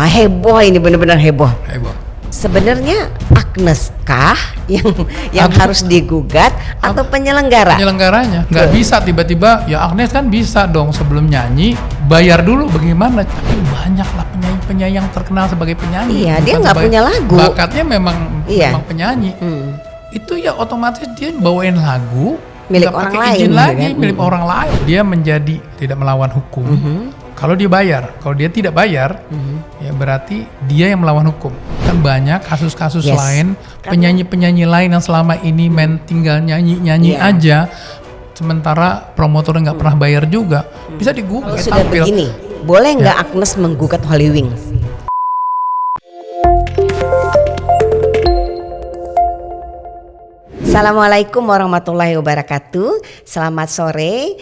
Heboh ini, benar-benar heboh. Sebenarnya Agnes kah yang harus digugat atau penyelenggara? Penyelenggaranya. Nggak bisa tiba-tiba, ya Agnes kan bisa dong sebelum nyanyi bayar dulu bagaimana? Tapi banyaklah penyanyi-penyanyi yang terkenal sebagai penyanyi. Iya, dia nggak punya lagu. Bakatnya memang penyanyi. Itu ya otomatis dia bawain lagu milik orang lain, izin lagi, kan? milik orang lain. Dia menjadi tidak melawan hukum. Kalau dia bayar, kalau dia tidak bayar, ya berarti dia yang melawan hukum. Kan banyak kasus-kasus lain, penyanyi-penyanyi lain yang selama ini tinggal nyanyi-nyanyi aja, sementara promotornya nggak pernah bayar juga, bisa digugat. Sudah begini, boleh nggak Agnes menggugat Holy Wings? Assalamualaikum warahmatullahi wabarakatuh. Selamat sore,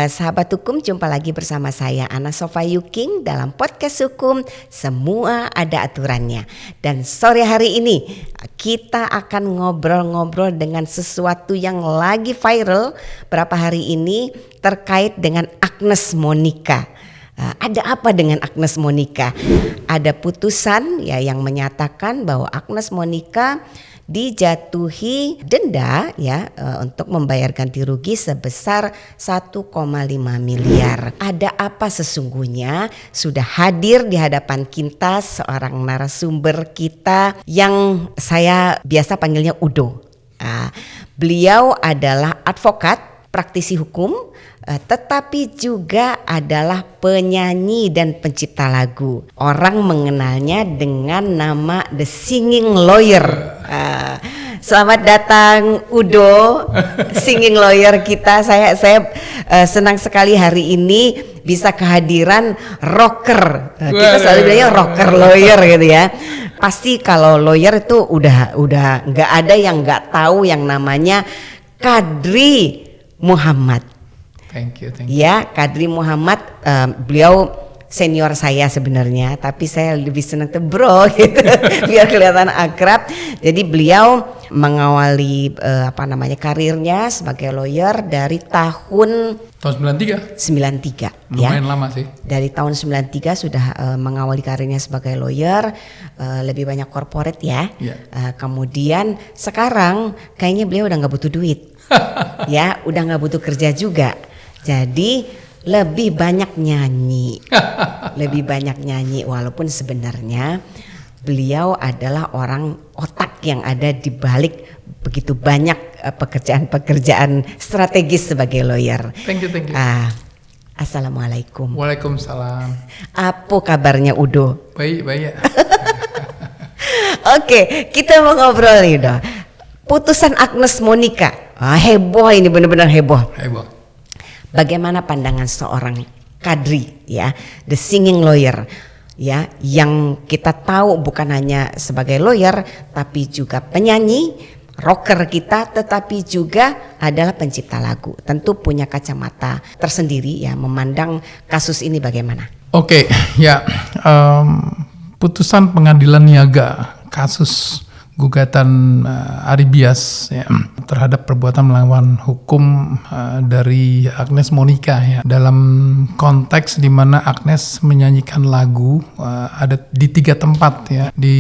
sahabat hukum. Jumpa lagi bersama saya Ana Sofa Yuking dalam podcast hukum Semua Ada Aturannya. Dan sore hari ini kita akan ngobrol-ngobrol dengan sesuatu yang lagi viral berapa hari ini terkait dengan Agnes Monica. Ada apa dengan Agnes Monica? Ada putusan ya yang menyatakan bahwa Agnes Monica dijatuhi denda ya untuk membayar ganti rugi sebesar 1,5 miliar. Ada apa sesungguhnya? Sudah hadir di hadapan kita seorang narasumber kita yang saya biasa panggilnya Udo. Beliau adalah advokat, praktisi hukum, tetapi juga adalah penyanyi dan pencipta lagu. Orang mengenalnya dengan nama The Singing Lawyer. Selamat datang Udo, Singing Lawyer kita. Saya senang sekali hari ini bisa kehadiran rocker. Kita selalu bilangnya rocker lawyer gitu ya. Pasti kalau lawyer itu udah nggak ada yang nggak tahu yang namanya Kadri Muhammad. Thank you. Ya, Kadri Muhammad, beliau senior saya sebenarnya, tapi saya lebih senang bro gitu, biar kelihatan akrab. Jadi beliau mengawali karirnya sebagai lawyer dari tahun 93 ya. Lumayan lama sih. Dari tahun 93 sudah mengawali karirnya sebagai lawyer, lebih banyak corporate ya. Kemudian sekarang kayaknya beliau udah nggak butuh duit. Ya, udah nggak butuh kerja juga. Jadi lebih banyak nyanyi. Walaupun sebenarnya beliau adalah orang otak yang ada di balik begitu banyak pekerjaan strategis sebagai lawyer. Thank you. Assalamualaikum. Waalaikumsalam. Apa kabarnya Udo? Baik. Oke, kita mau ngobrol nih Udo. Putusan Agnes Monica. Heboh ini, benar-benar heboh. Bagaimana pandangan seorang Kadri ya, The Singing Lawyer ya, yang kita tahu bukan hanya sebagai lawyer tapi juga penyanyi, rocker kita, tetapi juga adalah pencipta lagu. Tentu punya kacamata tersendiri ya memandang kasus ini bagaimana? Oke, ya, putusan pengadilan niaga kasus gugatan Ari Bias ya, terhadap perbuatan melawan hukum dari Agnes Monica ya, dalam konteks di mana Agnes menyanyikan lagu ada di 3 tempat ya, di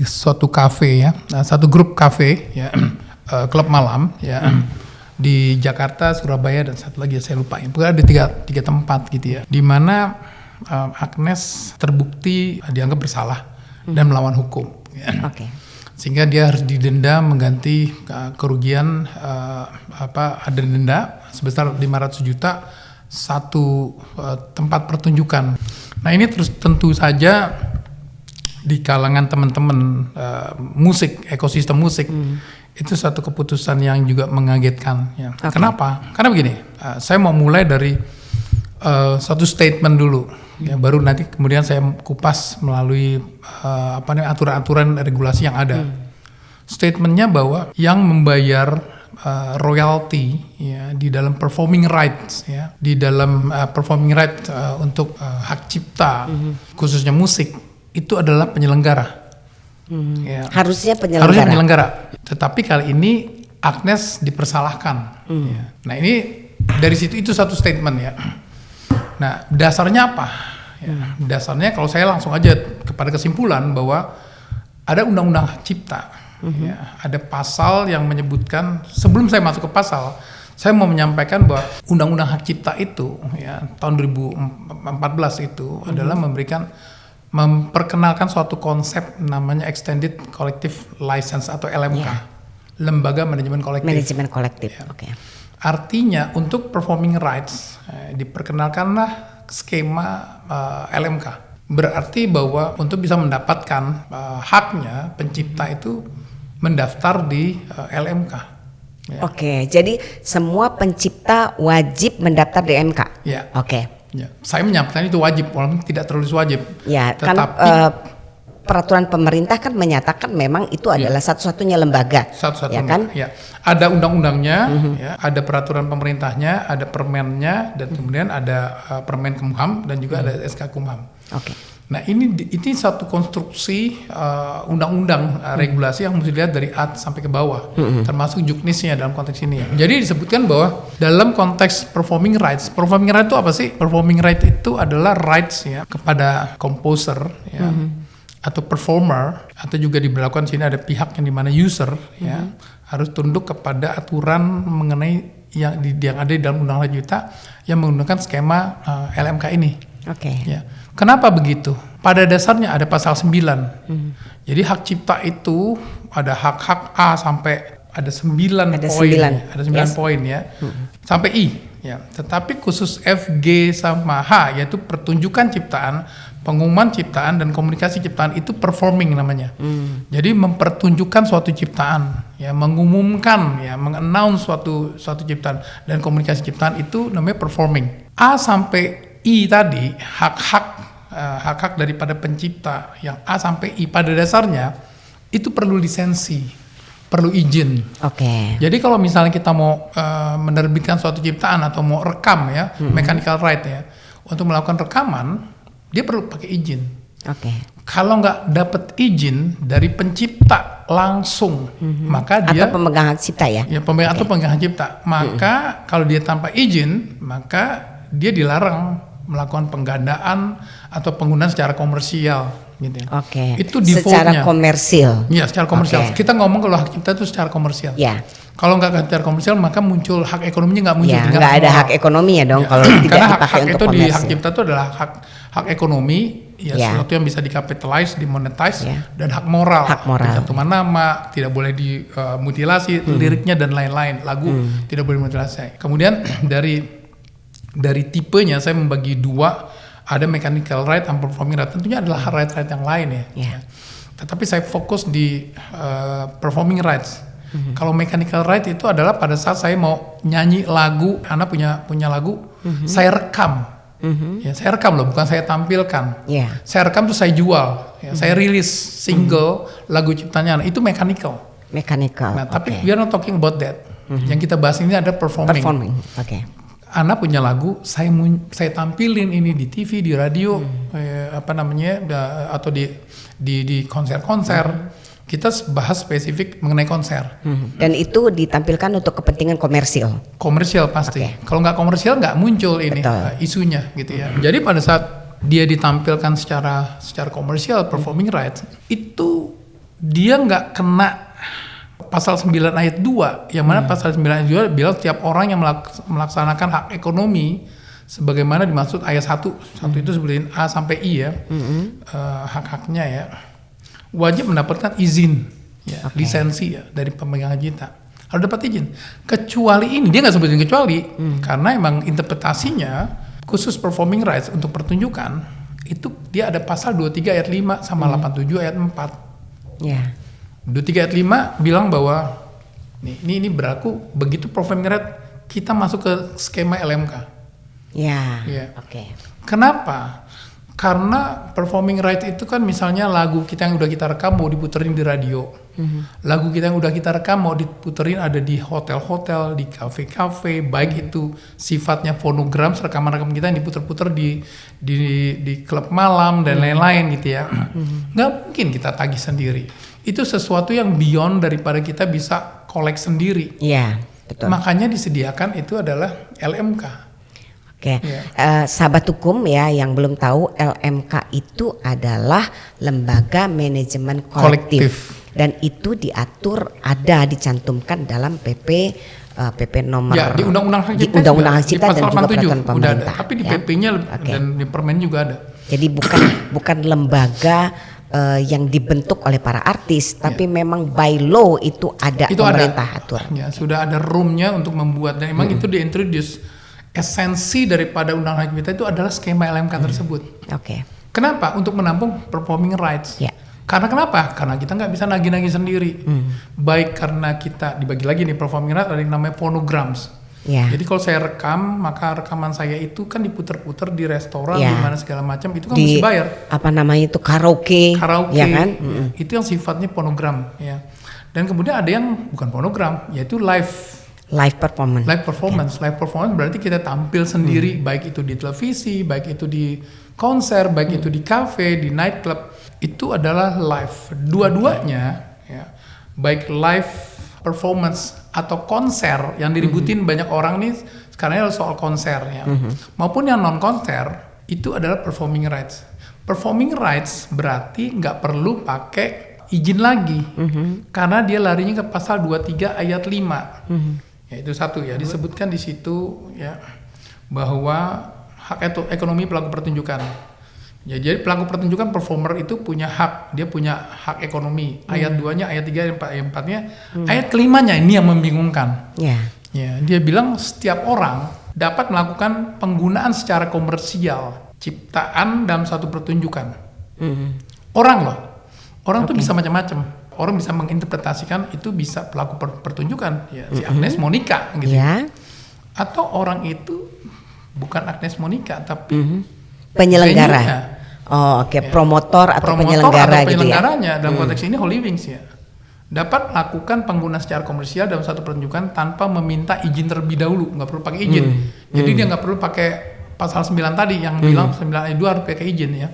suatu kafe ya, satu grup kafe ya, klub malam ya, di Jakarta, Surabaya, dan satu lagi saya lupa ya, pokoknya ada tiga tempat gitu ya, di mana Agnes terbukti dianggap bersalah dan melawan hukum ya. Sehingga dia harus didenda mengganti kerugian, ada denda sebesar 500 juta satu tempat pertunjukan. Nah ini terus tentu saja di kalangan teman-teman musik, ekosistem musik, itu satu keputusan yang juga mengagetkan ya. Kenapa? Karena begini, saya mau mulai dari satu statement dulu ya, baru nanti kemudian saya kupas melalui aturan-aturan regulasi yang ada. Statementnya bahwa yang membayar royalty ya di dalam performing rights ya, di dalam performing right untuk hak cipta khususnya musik itu adalah penyelenggara. Ya. Harusnya penyelenggara. Tetapi kali ini Agnes dipersalahkan. Ya. Nah ini dari situ itu satu statement ya. Nah dasarnya apa? Ya. Dasarnya kalau saya langsung aja kepada kesimpulan bahwa ada undang-undang hak cipta. Ya, ada pasal yang menyebutkan, sebelum saya masuk ke pasal, saya mau menyampaikan bahwa undang-undang hak cipta itu ya tahun 2014 itu adalah memperkenalkan suatu konsep namanya Extended Collective License atau LMK, Lembaga Manajemen Kolektif. Manajemen kolektif. Ya. Oke. Artinya untuk performing rights diperkenalkanlah skema LMK. Berarti bahwa untuk bisa mendapatkan haknya pencipta itu mendaftar di LMK. Ya. Oke, jadi semua pencipta wajib mendaftar di MK. Ya. Oke. Ya. Saya menyampaikan itu wajib, walaupun tidak terlalu wajib. Ya, tetapi kan peraturan pemerintah kan menyatakan memang itu adalah satu-satunya lembaga. Satu-satunya. Ya kan? Ya. Ada undang-undangnya, ya, ada peraturan pemerintahnya, ada permennya, dan kemudian ada Permen Kumham dan juga ada SK Kumham. Oke. Nah ini satu konstruksi undang-undang regulasi yang mesti dilihat dari atas sampai ke bawah, termasuk juknisnya dalam konteks ini. Jadi disebutkan bahwa dalam konteks performing rights itu apa sih? Performing right itu adalah rights ya kepada composer ya, atau performer, atau juga diberlakukan sini ada pihak yang dimana user ya harus tunduk kepada aturan mengenai yang ada di dalam undang-undang cipta yang menggunakan skema LMK ini. Oke. Ya. Kenapa begitu? Pada dasarnya ada pasal 9. Jadi hak cipta itu ada hak-hak A sampai ada 9 poin. Ada 9 poin ya. Sampai I ya. Tetapi khusus F, G sama H yaitu pertunjukan ciptaan, pengumuman ciptaan dan komunikasi ciptaan itu performing namanya. Jadi mempertunjukkan suatu ciptaan, ya, mengumumkan, ya, mengannounce suatu ciptaan dan komunikasi ciptaan itu namanya performing. A sampai I tadi hak-hak daripada pencipta yang A sampai I pada dasarnya itu perlu lisensi, perlu izin. Oke. Jadi kalau misalnya kita mau menerbitkan suatu ciptaan atau mau rekam ya, mechanical right ya, untuk melakukan rekaman dia perlu pakai izin. Oke. Kalau nggak dapat izin dari pencipta langsung, maka dia atau pemegang hak cipta ya. Ya pemegang atau pemegang hak cipta, maka kalau dia tanpa izin, maka dia dilarang melakukan penggandaan atau penggunaan secara komersial gitu ya. Oke. Itu defaultnya. Secara komersil. Iya, secara komersial. Oke. Kita ngomong kalau hak cipta itu secara komersial. Ya. Kalau nggak secara komersial maka muncul hak ekonominya nggak muncul. Ya, nggak ada hak ekonomi ya dong kalau tidak karena dipakai hak untuk itu komersil. di hak cipta itu adalah hak ekonomi, ya, sesuatu yang bisa dicapitalize, dimonetize, dan hak moral. Hak moral. Pencantuman nama, tidak boleh dimutilasi liriknya dan lain-lain. Lagu tidak boleh dimutilasi. Kemudian dari tipenya saya membagi dua. Ada mechanical right dan performing right, tentunya adalah right yang lain ya. Tetapi saya fokus di performing rights. Kalau mechanical right itu adalah pada saat saya mau nyanyi lagu, Ana punya lagu, saya rekam. Ya, saya rekam loh, bukan saya tampilkan. Saya rekam tuh saya jual, ya, saya rilis single lagu ciptanya Ana, itu mechanical. Nah, tapi we are not talking about that. Yang kita bahas ini ada performing. Oke. Ana punya lagu, saya tampilin ini di TV, di radio, atau di konser-konser. Kita bahas spesifik mengenai konser. Dan itu ditampilkan untuk kepentingan komersil. Komersial pasti. Kalau nggak komersial nggak muncul ini isunya gitu ya. Jadi pada saat dia ditampilkan secara komersial, performing rights, itu dia nggak kena pasal 9 ayat 2, yang mana pasal 9 ayat 2 bilang setiap orang yang melaksanakan hak ekonomi sebagaimana dimaksud ayat 1 itu sebutin A sampai I ya, hak-haknya ya, wajib mendapatkan izin ya, lisensi ya, dari pemegang hak cipta. Harus dapat izin. Kecuali ini, dia nggak sebutin kecuali, karena emang interpretasinya khusus performing rights untuk pertunjukan, itu dia ada pasal 23 ayat 5 sama 87 ayat 4. Ya. 23 ayat 5 bilang bahwa ini berlaku begitu performing right kita masuk ke skema LMK. Ya. Oke. Kenapa? Karena performing right itu kan misalnya lagu kita yang udah kita rekam mau diputerin di radio. Lagu kita yang udah kita rekam mau diputerin ada di hotel-hotel, di kafe-kafe, baik itu sifatnya fonogram, rekaman-rekaman kita yang diputer-puter di klub malam dan lain-lain gitu ya. Nggak mungkin kita tagih sendiri. Itu sesuatu yang beyond daripada kita bisa collect sendiri. Iya, betul. Makanya disediakan itu adalah LMK. Oke, sahabat hukum ya yang belum tahu, LMK itu adalah lembaga manajemen kolektif. Dan itu diatur, dicantumkan dalam PP nomor di Undang-Undang Hak Cipta, Undang-Undang Hak Cipta dan juga peraturan pemerintah. Udah ada, tapi di PP-nya dan di Permen juga ada. Jadi bukan lembaga yang dibentuk oleh para artis, tapi memang by law itu pemerintah atur. Ya, sudah ada room-nya untuk membuat, dan memang itu diintroduce. Esensi daripada Undang-Undang Hak Cipta itu adalah skema LMK tersebut. Oke. Kenapa? Untuk menampung performing rights. Ya. Karena kenapa? Karena kita nggak bisa nagih-nagih sendiri. Baik karena kita dibagi lagi nih performing rights ada yang namanya phonograms. Ya. Jadi kalau saya rekam, maka rekaman saya itu kan diputer-puter di restoran, di mana segala macam, itu kan mesti bayar. Apa namanya itu karaoke, ya kan? Ya, itu yang sifatnya phonogram. Ya. Dan kemudian ada yang bukan phonogram, yaitu live performance. Live performance berarti kita tampil sendiri, baik itu di televisi, baik itu di konser, baik itu di cafe, di nightclub, itu adalah live. Dua-duanya, ya, baik live performance atau konser yang diributin banyak orang nih sekarang soal konser, ya, maupun yang non konser, itu adalah performing rights. Performing rights berarti nggak perlu pakai izin lagi, karena dia larinya ke pasal 23 ayat 5. Ya, itu satu ya, disebutkan di situ ya bahwa hak ekonomi pelaku pertunjukan. Ya, jadi pelaku pertunjukan performer itu punya hak, dia punya hak ekonomi. Ayat 2-nya, ayat 3, ayat 4-nya, ayat kelimanya ini yang membingungkan. Ya, dia bilang setiap orang dapat melakukan penggunaan secara komersial ciptaan dalam satu pertunjukan. Orang tuh bisa macam-macam. Orang bisa menginterpretasikan itu bisa pelaku pertunjukan, ya, si Agnes Monica gitu. Ya. Atau orang itu bukan Agnes Monica tapi penyelenggara. Ya. Promotor atau penyelenggara gitu ya. Penyelenggaranya dalam konteks ini Holy Wings ya. Dapat melakukan penggunaan secara komersial dalam satu pertunjukan tanpa meminta izin terlebih dahulu, nggak perlu pakai izin. Jadi dia nggak perlu pakai pasal 9 tadi yang bilang 9 ayat 2 harus pakai izin ya.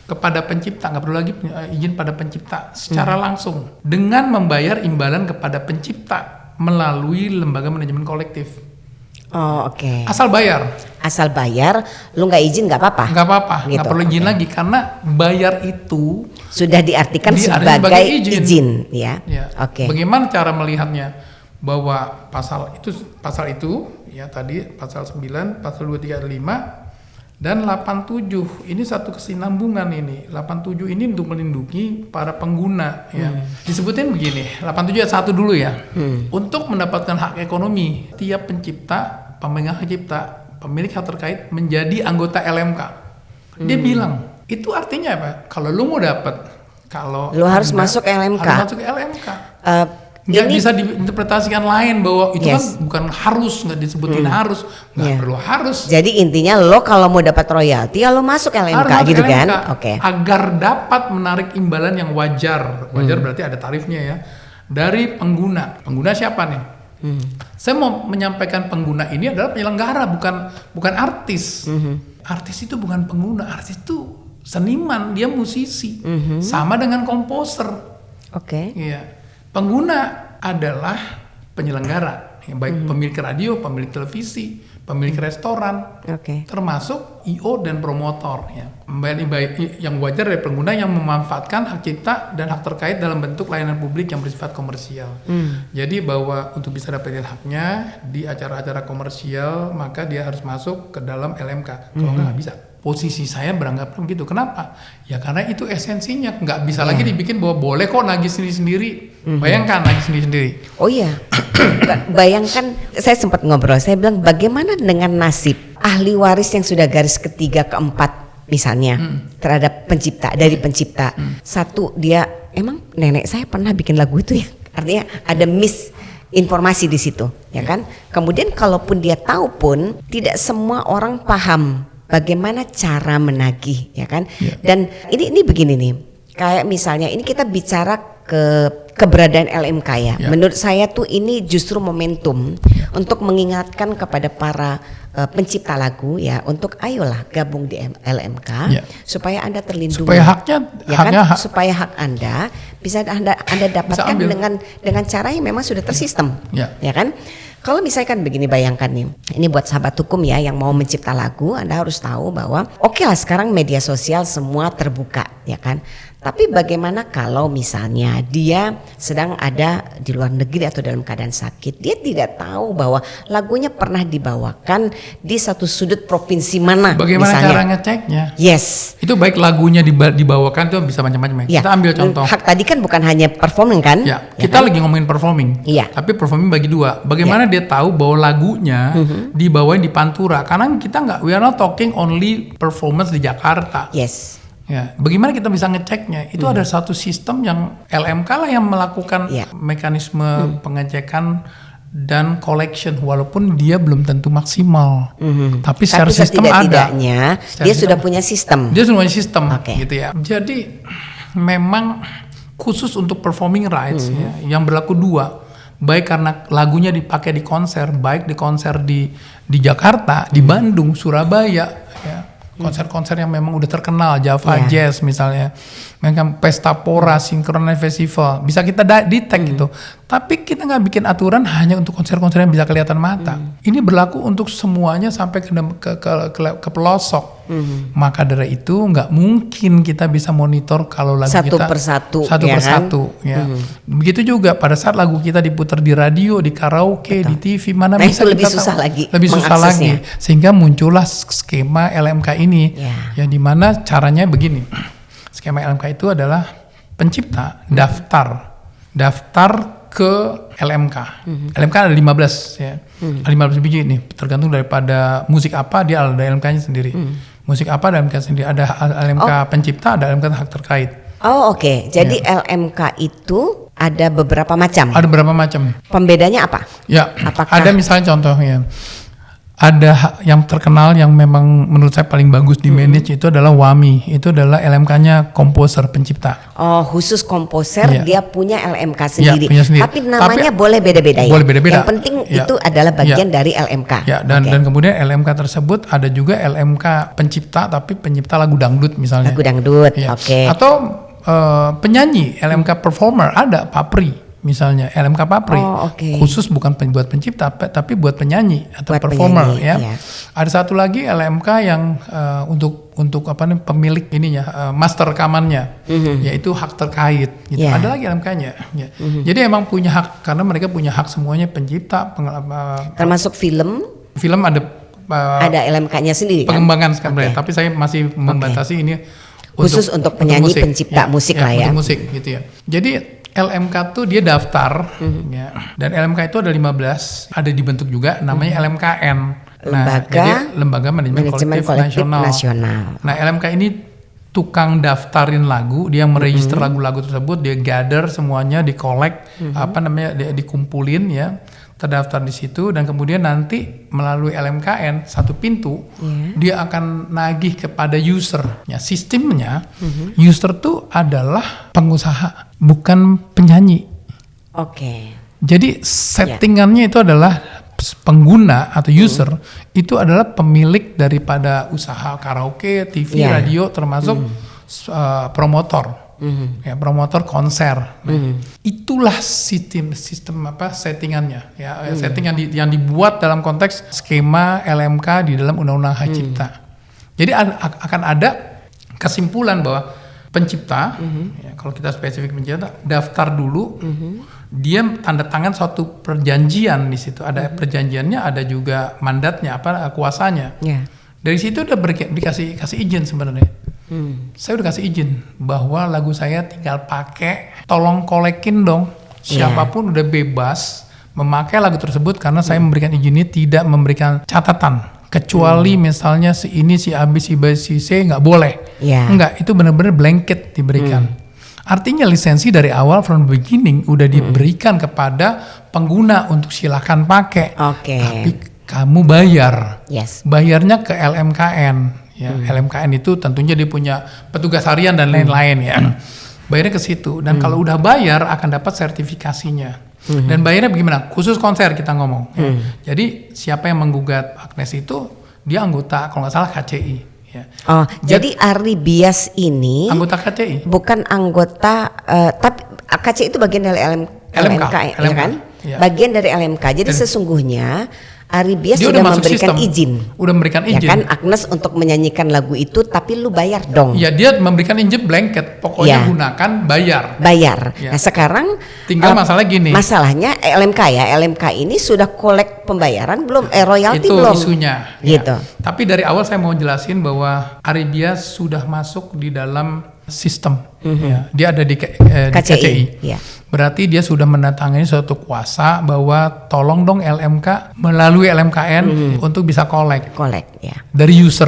Kepada pencipta, nggak perlu lagi izin pada pencipta secara langsung dengan membayar imbalan kepada pencipta melalui lembaga manajemen kolektif. Oke. Asal bayar, lu nggak izin nggak apa-apa. Gitu. Nggak perlu izin lagi karena bayar itu sudah diartikan sebagai izin ya. Oke. Bagaimana cara melihatnya bahwa pasal itu ya tadi pasal 9, pasal 23 ayat 5 dan 87 ini satu kesinambungan ini. 87 ini untuk melindungi para pengguna ya. Disebutin begini, 87 ayat 1 dulu ya. Untuk mendapatkan hak ekonomi, tiap pencipta, pemegang hak cipta, pemilik hak terkait menjadi anggota LMK. Dia bilang, itu artinya apa? Kalau lu mau dapat, lu harus masuk LMK. Harus masuk LMK. Nggak bisa diinterpretasikan lain bahwa itu kan bukan harus, nggak disebutin harus, nggak perlu harus. Jadi intinya lo kalau mau dapat royalti ya lo masuk LMK gitu LMK, kan? Oke. Agar dapat menarik imbalan yang wajar berarti ada tarifnya ya dari pengguna. Pengguna siapa nih? Saya mau menyampaikan pengguna ini adalah penyelenggara, bukan artis. Artis itu bukan pengguna, artis itu seniman, dia musisi, sama dengan komposer. Oke. Iya. Pengguna adalah penyelenggara, baik pemilik radio, pemilik televisi, pemilik restoran, termasuk I.O. dan promotor. Ya. Yang wajar dari pengguna yang memanfaatkan hak cipta dan hak terkait dalam bentuk layanan publik yang bersifat komersial. Jadi bahwa untuk bisa dapetin haknya di acara-acara komersial, maka dia harus masuk ke dalam LMK. Kalau nggak bisa. Posisi saya beranggapan begitu. Kenapa? Ya karena itu esensinya. Nggak bisa lagi dibikin bahwa boleh kok nagih sendiri-sendiri. Bayangkan nagih sendiri-sendiri. Oh iya. Bayangkan, saya sempat ngobrol. Saya bilang bagaimana dengan nasib ahli waris yang sudah garis ketiga, keempat misalnya terhadap pencipta, dari pencipta. Satu, dia emang nenek saya pernah bikin lagu itu ya. Artinya ada misinformasi di situ, ya kan? Kemudian kalaupun dia tahu pun tidak semua orang paham bagaimana cara menagih, ya kan? Dan ini begini nih, kayak misalnya ini kita bicara keberadaan LMK ya. Menurut saya tuh ini justru momentum untuk mengingatkan kepada para pencipta lagu ya, untuk ayolah gabung di LMK supaya Anda terlindungi. Supaya haknya, supaya hak Anda bisa Anda dapatkan dengan cara yang memang sudah tersistem, ya kan? Kalau misalnya kan begini, bayangkan nih, ini buat sahabat hukum ya yang mau mencipta lagu, Anda harus tahu bahwa oke lah sekarang media sosial semua terbuka ya kan. Tapi bagaimana kalau misalnya dia sedang ada di luar negeri atau dalam keadaan sakit, dia tidak tahu bahwa lagunya pernah dibawakan di satu sudut provinsi mana. Bagaimana misalnya. Cara ngeceknya? Yes. Itu baik lagunya dibawakan itu bisa macam-macam. Ya. Kita ambil contoh. Hak tadi kan bukan hanya performing kan? Ya, kita lagi ngomongin performing. Iya. Tapi performing bagi dua. Bagaimana dia tahu bahwa lagunya dibawain di Pantura? Karena kita nggak, we are not talking only performance di Jakarta. Yes. Ya, bagaimana kita bisa ngeceknya? Itu ada satu sistem yang LMK lah yang melakukan mekanisme pengecekan dan collection, walaupun dia belum tentu maksimal. Tapi secara sistem ada. Dia sudah punya sistem. Dia sudah punya sistem, gitu ya. Jadi memang khusus untuk performing rights ya, yang berlaku dua. Baik karena lagunya dipakai di konser, baik di konser di Jakarta, di Bandung, Surabaya, ya. Konser-konser yang memang udah terkenal, Java Jazz misalnya, memang Pesta Pora, Synchronize Festival, bisa kita detect gitu. Tapi kita nggak bikin aturan hanya untuk konser-konser yang bisa kelihatan mata. Ini berlaku untuk semuanya sampai ke pelosok. Maka dari itu nggak mungkin kita bisa monitor kalau lagu satu kita persatu. Ya. Begitu juga pada saat lagu kita diputar di radio, di karaoke, di TV, mana bisa itu lebih kita susah tahu. lagi Lebih susah lagi, sehingga muncullah skema LMK ini. Ya, di mana caranya begini. Skema LMK itu adalah pencipta daftar ke LMK. LMK ada 15 ya. Ada 15 biji nih, tergantung daripada musik apa dia ada LMK-nya sendiri. Musik apa ada LMK sendiri. Ada LMK pencipta, ada LMK hak terkait. Oh oke. Jadi LMK itu ada beberapa macam. Ada beberapa macam. Pembedanya apa? Ya. Apakah ada misalnya contohnya. Ada yang terkenal yang memang menurut saya paling bagus di manage itu adalah WAMI. Itu adalah LMK-nya komposer pencipta. Oh, khusus komposer dia punya LMK sendiri. Punya sendiri. Tapi namanya boleh beda-beda ya. Boleh beda-beda. Yang penting itu adalah bagian dari LMK. Ya, dan kemudian LMK tersebut ada juga LMK pencipta tapi pencipta lagu dangdut misalnya. Lagu dangdut. Oke. Atau penyanyi LMK performer ada Papri. Misalnya LMK Papri, khusus bukan buat pencipta, tapi buat penyanyi atau buat performer penyanyi, ya. Ada satu lagi LMK yang untuk apa nih pemilik ininya, master rekamannya, yaitu hak terkait. Gitu. Ada lagi LMK-nya. Ya. Jadi emang punya hak karena mereka punya hak semuanya pencipta, termasuk film. Film ada LMK-nya sendiri. Pengembangan sekarang, tapi saya masih membatasi ini khusus untuk penyanyi musik. Pencipta musik lah ya. Untuk musik gitu ya. Jadi LMK tuh dia daftar ya, dan LMK itu ada 15, ada dibentuk juga namanya LMKN. Lembaga Manajemen Kolektif Nasional. Nah, LMK ini tukang daftarin lagu, dia meregister lagu-lagu tersebut, dia gather semuanya, dikolek, dikumpulin ya, terdaftar di situ, dan kemudian nanti melalui LMKN satu pintu dia akan nagih kepada user. Ya, sistemnya user tuh adalah pengusaha, bukan penyanyi. Jadi settingannya itu adalah pengguna atau user itu adalah pemilik daripada usaha karaoke, TV, radio, termasuk promotor. Ya, promotor konser. Itulah sistem apa settingannya ya, setting yang dibuat dalam konteks skema LMK di dalam Undang-Undang Hak Cipta. Jadi akan ada kesimpulan bahwa pencipta ya, kalau kita spesifik pencipta daftar dulu, dia tanda tangan suatu perjanjian di situ, ada perjanjiannya, ada juga mandatnya kuasanya. Dari situ udah dikasih izin sebenarnya. Saya udah kasih izin bahwa lagu saya tinggal pakai, tolong kolekin dong. Siapapun udah bebas memakai lagu tersebut karena saya memberikan izin ini tidak memberikan catatan. Kecuali misalnya si ini, si A, si B, si C nggak boleh. Enggak, itu benar-benar blanket diberikan. Artinya lisensi dari awal from the beginning udah diberikan kepada pengguna untuk silakan pakai. Tapi kamu bayar. Bayarnya ke LMKN. Ya, LMKN itu tentunya dia punya petugas harian dan lain-lain ya. Bayarnya ke situ, dan kalau udah bayar akan dapat sertifikasinya. Dan bayarnya bagaimana? Khusus konser kita ngomong. Jadi siapa yang menggugat Agnes itu dia anggota kalau nggak salah KCI. Ya. Jadi Ari Bias ini anggota KCI. Bukan anggota, tapi KCI itu bagian dari LMK. Ya kan? Ya. bagian dari LMK. Jadi sesungguhnya Aribias Dia sudah udah masuk memberikan sistem. izin. Udah memberikan Ya izin. kan Agnes untuk menyanyikan lagu itu, tapi lu bayar dong. Ya dia memberikan izin blanket, pokoknya Ya. gunakan bayar. Bayar. Ya. Nah sekarang Tinggal masalah gini. Masalahnya LMK ya, LMK ini sudah kolek pembayaran belum? Royalti Itu belum? isunya. Gitu. Ya. Tapi dari awal saya mau jelasin bahwa Aribias sudah masuk di dalam sistem. Ya. Dia ada di KCI. Ya. Berarti dia sudah mendatangani suatu kuasa bahwa tolong dong LMK melalui LMKN untuk bisa kolek Kolek ya. dari user.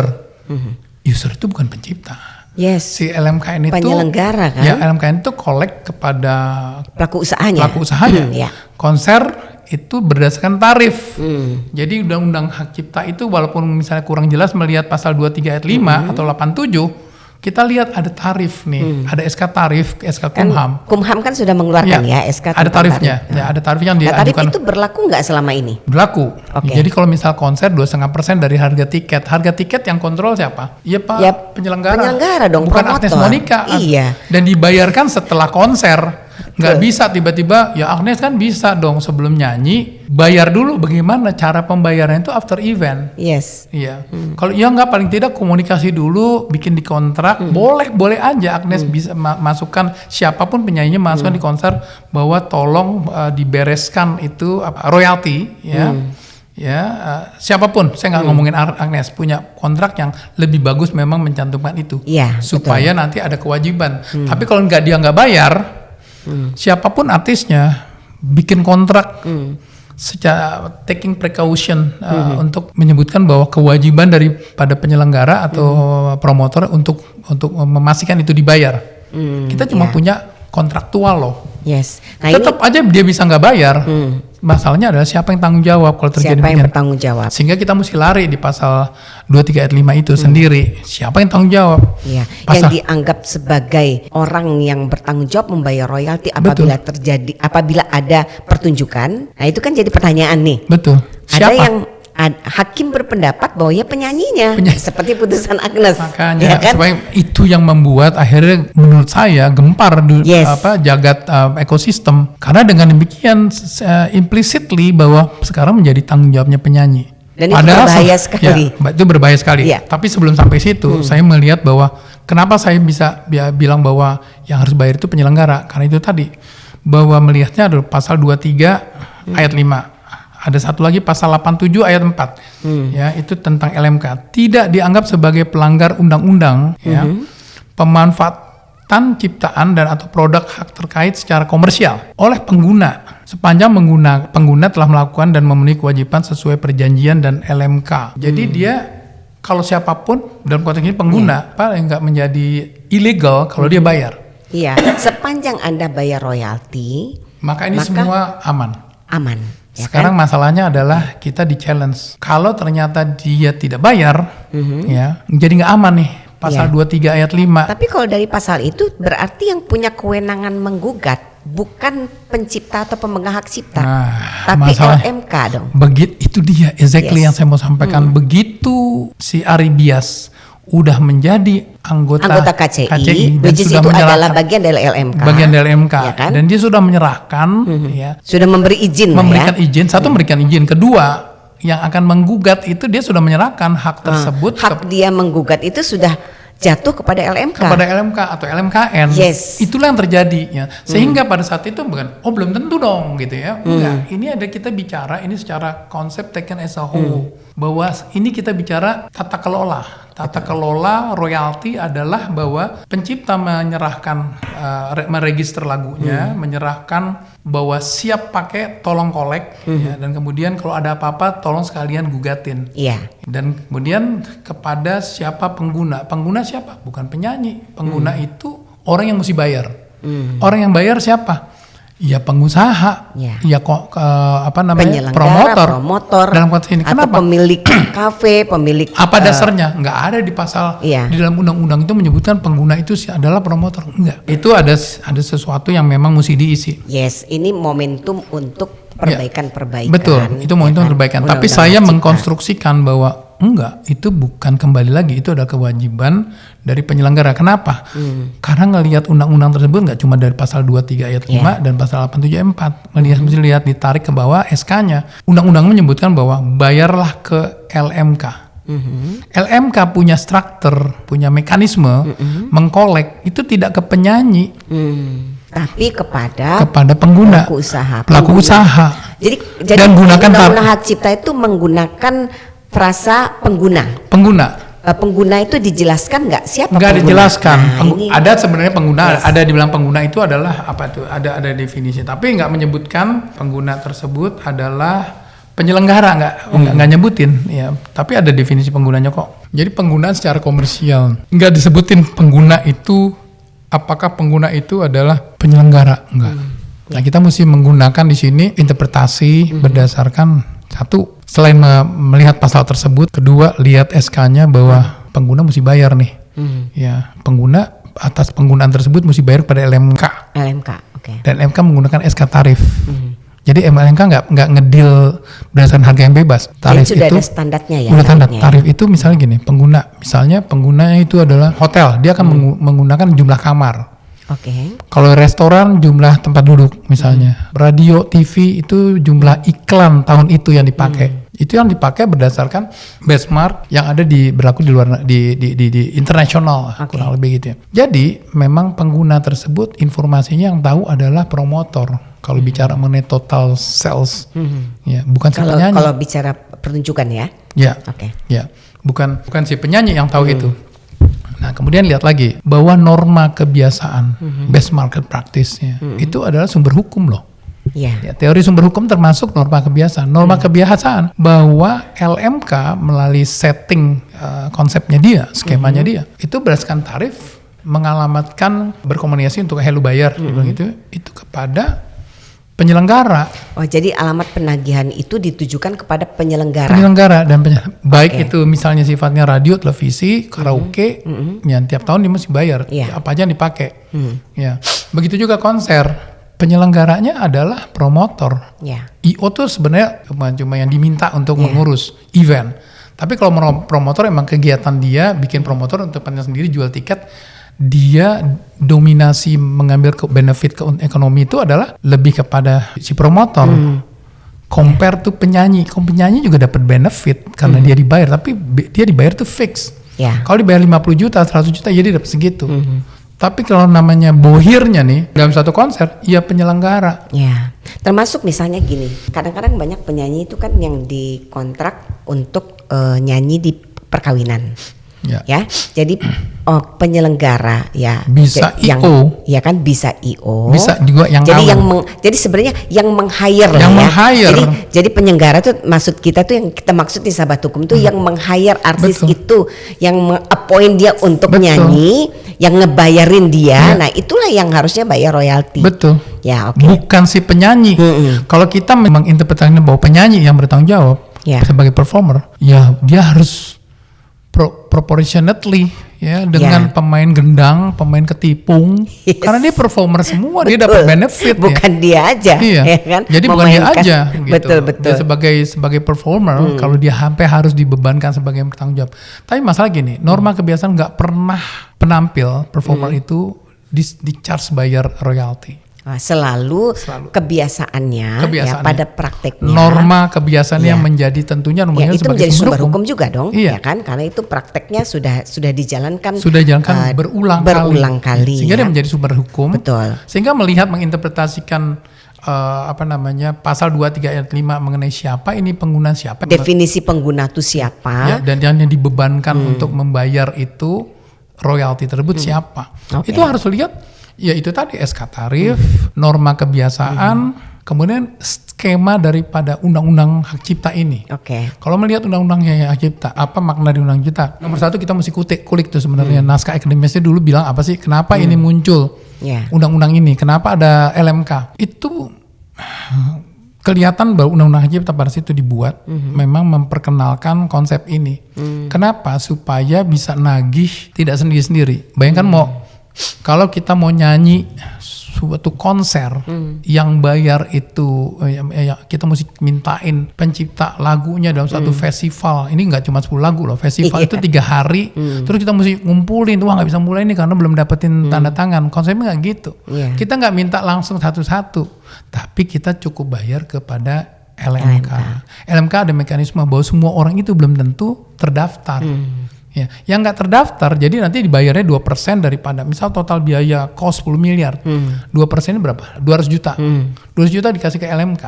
User itu bukan pencipta. Yes. Si LMKN itu Penyelenggara kan? Ya, LMKN itu kolek kepada Pelaku usahanya. Ya. Konser itu berdasarkan tarif. Jadi Undang-Undang Hak Cipta itu walaupun misalnya kurang jelas melihat pasal 23 ayat 5 atau 87, kita lihat ada tarif nih, ada SK tarif, SK Kumham. Kumham kan sudah mengeluarkan ya SK. Ada tarifnya, ya ada tarif yang Nah, tarif diajukan. itu berlaku nggak selama ini? Berlaku. Oke. Jadi kalau misal konser 2,5% dari harga tiket yang kontrol siapa? Iya Pak, Ya, penyelenggara. penyelenggara dong, Bukan promotor. Agnes Monica. Iya. Dan dibayarkan setelah konser. Nggak bisa tiba-tiba, ya Agnes kan bisa dong sebelum nyanyi, bayar dulu. Bagaimana cara pembayaran itu after event. Yes. Iya. Kalau ya nggak, paling tidak komunikasi dulu, bikin di kontrak, boleh aja Agnes bisa masukkan siapapun penyanyinya masukkan di konser bahwa tolong dibereskan itu royalti ya. Ya, siapapun, saya nggak ngomongin Agnes, punya kontrak yang lebih bagus memang mencantumkan itu. Iya, supaya nanti ada kewajiban. Tapi kalau dia nggak bayar, siapapun artisnya bikin kontrak secara taking precaution untuk menyebutkan bahwa kewajiban daripada penyelenggara atau promotor untuk memastikan itu dibayar. Kita cuma punya kontraktual loh. Yes. Nah Tetap aja dia bisa nggak bayar. Masalahnya adalah siapa yang tanggung jawab kalau terjadi siapa yang begini. bertanggung jawab? Sehingga kita mesti lari di pasal 23 ayat 5 itu sendiri. Siapa yang tanggung jawab? Iya, yang Pasal- dianggap sebagai orang yang bertanggung jawab membayar royalti apabila ada pertunjukan. Nah, itu kan jadi pertanyaan nih. Betul. Ada Siapa? yang hakim berpendapat bahwa ya penyanyinya, seperti putusan Agnes. Makanya ya kan? supaya itu yang membuat akhirnya menurut saya gempar Yes. jagat ekosistem, karena dengan demikian implicitly bahwa sekarang menjadi tanggung jawabnya penyanyi. Dan itu berbahaya sekali. Ya, itu berbahaya sekali. Iya. Tapi sebelum sampai situ, saya melihat bahwa kenapa saya bisa bilang bahwa yang harus bayar itu penyelenggara, karena itu tadi bahwa melihatnya adalah pasal 23 ayat 5. Ada satu lagi pasal 87 ayat 4. Ya, itu tentang LMK. Tidak dianggap sebagai pelanggar undang-undang ya. Pemanfaatan ciptaan dan atau produk hak terkait secara komersial oleh pengguna sepanjang pengguna telah melakukan dan memenuhi kewajiban sesuai perjanjian dan LMK. Jadi dia kalau siapapun dalam konteks ini pengguna paling nggak menjadi ilegal kalau dia bayar. Iya, sepanjang Anda bayar royalti, Maka ini semua aman. aman. Ya Sekarang kan? masalahnya adalah kita di challenge. Kalau ternyata dia tidak bayar, ya jadi nggak aman nih. Pasal 23 ayat 5. Tapi kalau dari pasal itu berarti yang punya kewenangan menggugat bukan pencipta atau pemegang hak cipta, Nah, tapi masalah- LMK dong. Itu dia exactly Yes. yang saya mau sampaikan. Begitu si Aribias udah menjadi anggota KCI, dan which is sudah itu adalah menyerahkan bagian dari LMK. bagian dari LMK, Ya kan? dan dia sudah menyerahkan ya, Sudah memberi izin lah memberikan ya. izin. Satu memberikan izin, kedua yang akan menggugat itu dia sudah menyerahkan hak tersebut Hak dia menggugat itu sudah jatuh kepada LMK. kepada LMK atau LMKN. Yes. Itulah yang terjadi ya. Sehingga pada saat itu bukan belum tentu dong gitu ya. Enggak, ini ada kita bicara ini secara konsep taken as a whole. Bahwa ini kita bicara tata kelola. Tata kelola royalti adalah bahwa pencipta menyerahkan meregister lagunya, menyerahkan bahwa siap pakai, tolong kolek ya, dan kemudian kalau ada apa-apa tolong sekalian gugatin. Iya. Dan kemudian kepada siapa pengguna? Pengguna siapa? Bukan penyanyi. Pengguna itu orang yang mesti bayar. Orang yang bayar siapa? Ya pengusaha. Ya. Ya Penyelenggara, promotor, dalam konteks ini. atau Kenapa? pemilik kafe, pemilik Apa dasarnya? Nggak ada di pasal Iya. di dalam undang-undang itu menyebutkan pengguna itu adalah promotor. Enggak. Itu ada sesuatu yang memang mesti diisi. Yes, ini momentum untuk perbaikan-perbaikan. Betul, itu momentum ya kan? perbaikan. Tapi Undang-undang saya hak cipta. mengkonstruksikan bahwa enggak, itu bukan kembali lagi, itu adalah kewajiban dari penyelenggara. Kenapa? Karena ngelihat undang-undang tersebut nggak cuma dari pasal 23 ayat 5 dan pasal 87 ayat 4. Mesti lihat ditarik ke bawah SK-nya. Undang-undang menyebutkan bahwa bayarlah ke LMK. LMK punya struktur, punya mekanisme mengkolek, itu tidak ke penyanyi. Tapi kepada pengguna, pelaku usaha. Jadi dan gunakan undang-undang hak cipta itu menggunakan frasa pengguna. Pengguna itu dijelaskan nggak siapa? Nggak dijelaskan. Ada sebenarnya pengguna, ada dibilang pengguna itu adalah apa tuh? Ada definisi, tapi nggak menyebutkan pengguna tersebut adalah penyelenggara, nggak nyebutin ya. Tapi ada definisi penggunanya kok. Jadi penggunaan secara komersial, nggak disebutin pengguna itu. Apakah pengguna itu adalah penyelenggara? Enggak. Nah, kita mesti menggunakan di sini interpretasi berdasarkan satu, selain melihat pasal tersebut, kedua lihat SK-nya bahwa pengguna mesti bayar nih. Ya, pengguna atas penggunaan tersebut mesti bayar pada LMK. Oke. Dan LMK menggunakan SK tarif. Jadi LMK nggak ngedil berdasarkan harga yang bebas. Tarif sudah itu ada standarnya ya. Udah standar. Tarif itu misalnya gini, pengunanya itu adalah hotel, dia akan menggunakan jumlah kamar. Oke. Kalau restoran jumlah tempat duduk misalnya. Radio, TV itu jumlah iklan tahun itu yang dipakai. Itu yang dipakai berdasarkan benchmark yang ada berlaku di luar di internasional, kurang lebih gitu ya. Jadi memang pengguna tersebut informasinya yang tahu adalah promotor. Kalau bicara mengenai total sales, ya bukan si penyanyi. Kalau bicara pertunjukan ya. Ya. Oke. Ya, bukan si penyanyi yang tahu itu. Nah, kemudian lihat lagi bahwa norma kebiasaan, best market practice-nya itu adalah sumber hukum loh. Ya, teori sumber hukum termasuk norma kebiasaan. Norma kebiasaan bahwa LMK melalui setting konsepnya dia, skemanya dia, itu berdasarkan tarif mengalamatkan berkomunikasi untuk lu bayar itu kepada penyelenggara. Oh, jadi alamat penagihan itu ditujukan kepada penyelenggara. Dan baik itu misalnya sifatnya radio, televisi, karaoke, ya tiap tahun dia mesti bayar. Apa aja yang dipakai. Ya, begitu juga konser. Penyelenggaranya adalah promotor. IO tuh sebenarnya cuma yang diminta untuk mengurus event. Tapi kalau promotor emang kegiatan dia bikin promotor untuk penyanyi sendiri jual tiket. Dia dominasi mengambil benefit ke ekonomi itu adalah lebih kepada si promotor. Compare tuh penyanyi juga dapat benefit karena dia dibayar, tapi dia dibayar tuh fix. Kalau dibayar 50 juta, 100 juta jadi dapat segitu. Tapi kalau namanya bohirnya nih dalam satu konser, ya penyelenggara. Ya, termasuk misalnya gini, kadang-kadang banyak penyanyi itu kan yang dikontrak untuk nyanyi di perkawinan. Ya, jadi penyelenggara ya bisa IO, ya kan bisa IO, bisa juga yang jadi jadi sebenarnya yang meng-hire jadi penyelenggara tuh maksud kita tuh yang kita maksud di sahabat hukum tuh yang meng-hire artis itu, yang appoint dia untuk nyanyi, yang ngebayarin dia. Nah, itulah yang harusnya bayar royalti. Betul. Ya, bukan si penyanyi. Kalau kita memang interpretasinya bahwa penyanyi yang bertanggung jawab sebagai performer, ya dia harus proportionately ya dengan pemain gendang, pemain ketipung, karena dia performer semua, dia dapat benefit. Bukan dia aja, ya kan? Jadi bukan dia aja, gitu. Betul. Dia sebagai performer, kalau dia sampai harus dibebankan sebagai yang bertanggung jawab. Tapi masalah gini, norma kebiasaan nggak pernah penampil performer itu di charge bayar royalti. Selalu kebiasaannya ya, pada prakteknya norma kebiasaannya yang menjadi tentunya itu menjadi sumber hukum juga dong, ya kan, karena itu prakteknya sudah dijalankan berulang kali sehingga dia menjadi sumber hukum. Betul. Sehingga melihat menginterpretasikan pasal 23 ayat 5 mengenai siapa ini pengguna, siapa definisi pengguna itu siapa, dan yang dibebankan untuk membayar itu royalti tersebut siapa. Itu harus lihat. Ya itu tadi SK tarif, norma kebiasaan, kemudian skema daripada undang-undang hak cipta ini. Kalau melihat undang-undang hak cipta, apa makna di undang cipta? Nomor satu kita mesti kulik tuh sebenarnya naskah akademisnya dulu bilang apa sih? Kenapa ini muncul undang-undang ini? Kenapa ada LMK? Itu kelihatan bahwa undang-undang hak cipta pada situ dibuat memang memperkenalkan konsep ini. Kenapa? Supaya bisa nagih tidak sendiri-sendiri. Bayangkan kalau kita mau nyanyi suatu konser yang bayar itu kita mesti mintain pencipta lagunya dalam satu festival. Ini nggak cuma 10 lagu loh, festival itu 3 hari. Terus kita mesti ngumpulin, wah nggak bisa mulai nih karena belum dapetin tanda tangan. Konsepnya nggak gitu. Kita nggak minta langsung satu-satu, tapi kita cukup bayar kepada LMK. LMK ada mekanisme bahwa semua orang itu belum tentu terdaftar. Ya, yang nggak terdaftar, jadi nanti dibayarnya 2% daripada misal total biaya cost 10 miliar, 2% berapa? 200 juta. 200 juta dikasih ke LMK.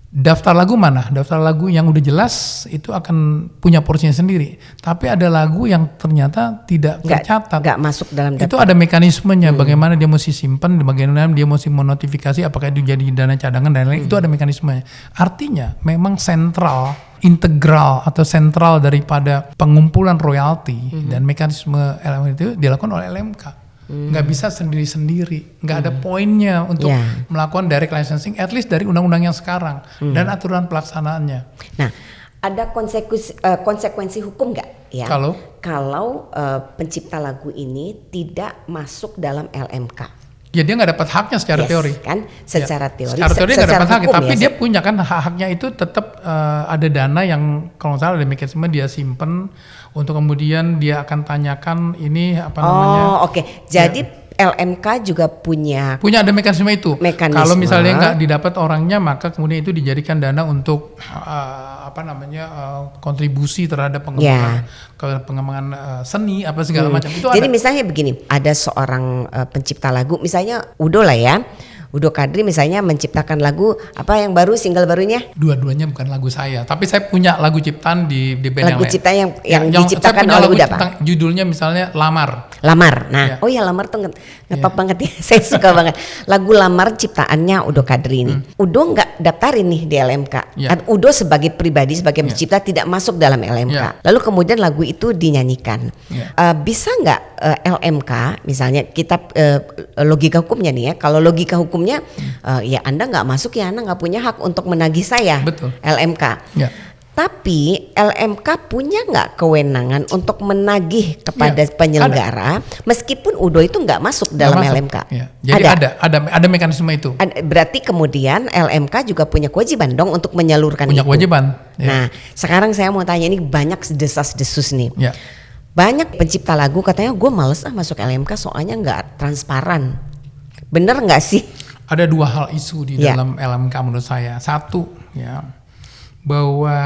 Daftar lagu mana? Daftar lagu yang udah jelas itu akan punya porsinya sendiri. Tapi ada lagu yang ternyata tidak tercatat. Nggak masuk dalam daftar. Itu ada mekanismenya, bagaimana dia mesti simpan, bagaimana dia mesti menotifikasi apakah itu jadi dana cadangan dan lain-lain. Itu ada mekanismenya. Artinya memang integral atau sentral daripada pengumpulan royalti dan mekanisme LMK itu dilakukan oleh LMK. Nggak bisa sendiri-sendiri, nggak ada poinnya untuk melakukan direct licensing, at least dari undang-undang yang sekarang dan aturan pelaksanaannya. Nah, ada konsekuensi hukum nggak ya? Kalau pencipta lagu ini tidak masuk dalam LMK? Ya dia nggak dapat haknya secara teori. Kan, secara teori. Secara teori nggak dapat haknya, tapi ya, dia punya kan haknya itu tetap ada dana yang kalau nggak salah ada mekanisme dia simpen untuk kemudian dia akan tanyakan ini apa namanya. Oke. Jadi LMK juga punya ada mekanisme itu. Kalau misalnya nggak didapat orangnya, maka kemudian itu dijadikan dana untuk kontribusi terhadap pengembangan seni apa segala macam. Itu jadi misalnya begini, ada seorang pencipta lagu, misalnya Udo lah ya. Udo Kadri misalnya menciptakan lagu apa yang baru, single barunya? Dua-duanya bukan lagu saya, tapi saya punya lagu ciptaan di band lagu ciptaan yang diciptakan oleh Uda Pak. Judulnya misalnya Lamar. Nah, Lamar tuh ngetop banget ya. Saya suka banget. Lagu Lamar ciptaannya Udo Kadri ini. Udo nggak daftarin nih di LMK. Udo sebagai pribadi, sebagai pencipta tidak masuk dalam LMK. Lalu kemudian lagu itu dinyanyikan. Bisa nggak LMK misalnya kita logika hukumnya nih ya, kalau logika hukumnya ya Anda nggak masuk ya Anda nggak punya hak untuk menagih saya. Betul. LMK. Tapi LMK punya nggak kewenangan untuk menagih kepada penyelenggara meskipun Udo itu nggak masuk dalam LMK? Jadi ada mekanisme itu. Berarti kemudian LMK juga punya kewajiban dong untuk menyalurkan itu. Punya kewajiban. Nah, sekarang saya mau tanya, ini banyak desas-desus nih. Banyak pencipta lagu katanya gue males masuk LMK soalnya nggak transparan. Bener nggak sih? Ada 2 hal isu di dalam LMK menurut saya. Satu bahwa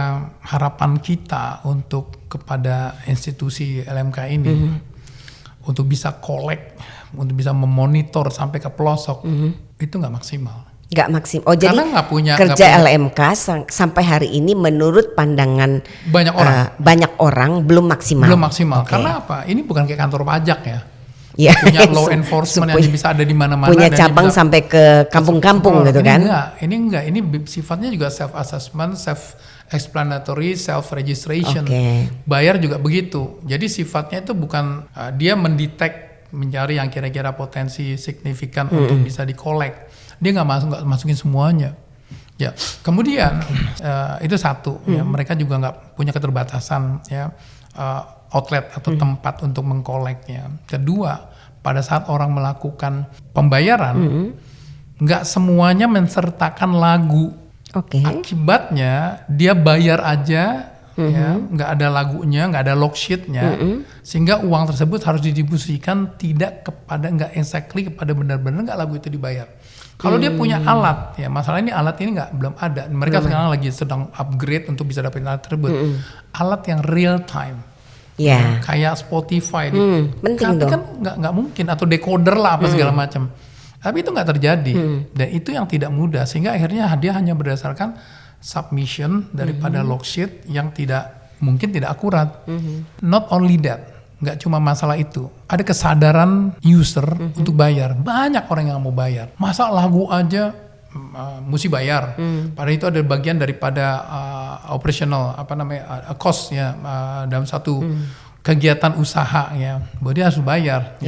harapan kita untuk kepada institusi LMK ini untuk bisa collect, untuk bisa memonitor sampai ke pelosok itu nggak maksimal. Nggak maksimal. Oh jadi LMK sampai hari ini menurut pandangan banyak orang belum maksimal. Belum maksimal. Karena apa? Ini bukan kayak kantor pajak ya. Punya law enforcement yang bisa ada di mana-mana. Punya cabang sampai ke kampung-kampung gitu kan? Ini enggak. Ini sifatnya juga self assessment, self explanatory, self registration. Bayar juga begitu. Jadi sifatnya itu bukan dia mendetek, mencari yang kira-kira potensi signifikan untuk bisa dikolek. Dia nggak masukin semuanya. Ya, kemudian itu satu. Ya, mereka juga nggak punya keterbatasan ya. Outlet atau tempat untuk mengkoleknya. Kedua, pada saat orang melakukan pembayaran, nggak semuanya mensertakan lagu. Akibatnya dia bayar aja, ya, nggak ada lagunya, nggak ada log sheetnya, sehingga uang tersebut harus didistribusikan nggak exactly kepada benar-benar nggak lagu itu dibayar. Kalau dia punya alat, ya masalah ini alat ini belum ada. Mereka sekarang lagi sedang upgrade untuk bisa dapetin alat tersebut. Alat yang real time. Kayak Spotify penting dong. Kan nggak mungkin, atau decoder lah apa segala macam. Tapi itu nggak terjadi dan itu yang tidak mudah, sehingga akhirnya dia hanya berdasarkan submission daripada log sheet yang mungkin tidak akurat. Not only that, nggak cuma masalah itu, ada kesadaran user untuk bayar. Banyak orang yang mau bayar. Masa lagu aja mesti bayar. Padahal itu ada bagian daripada operational cost ya dalam satu kegiatan usaha ya. Bahwa dia harus bayar.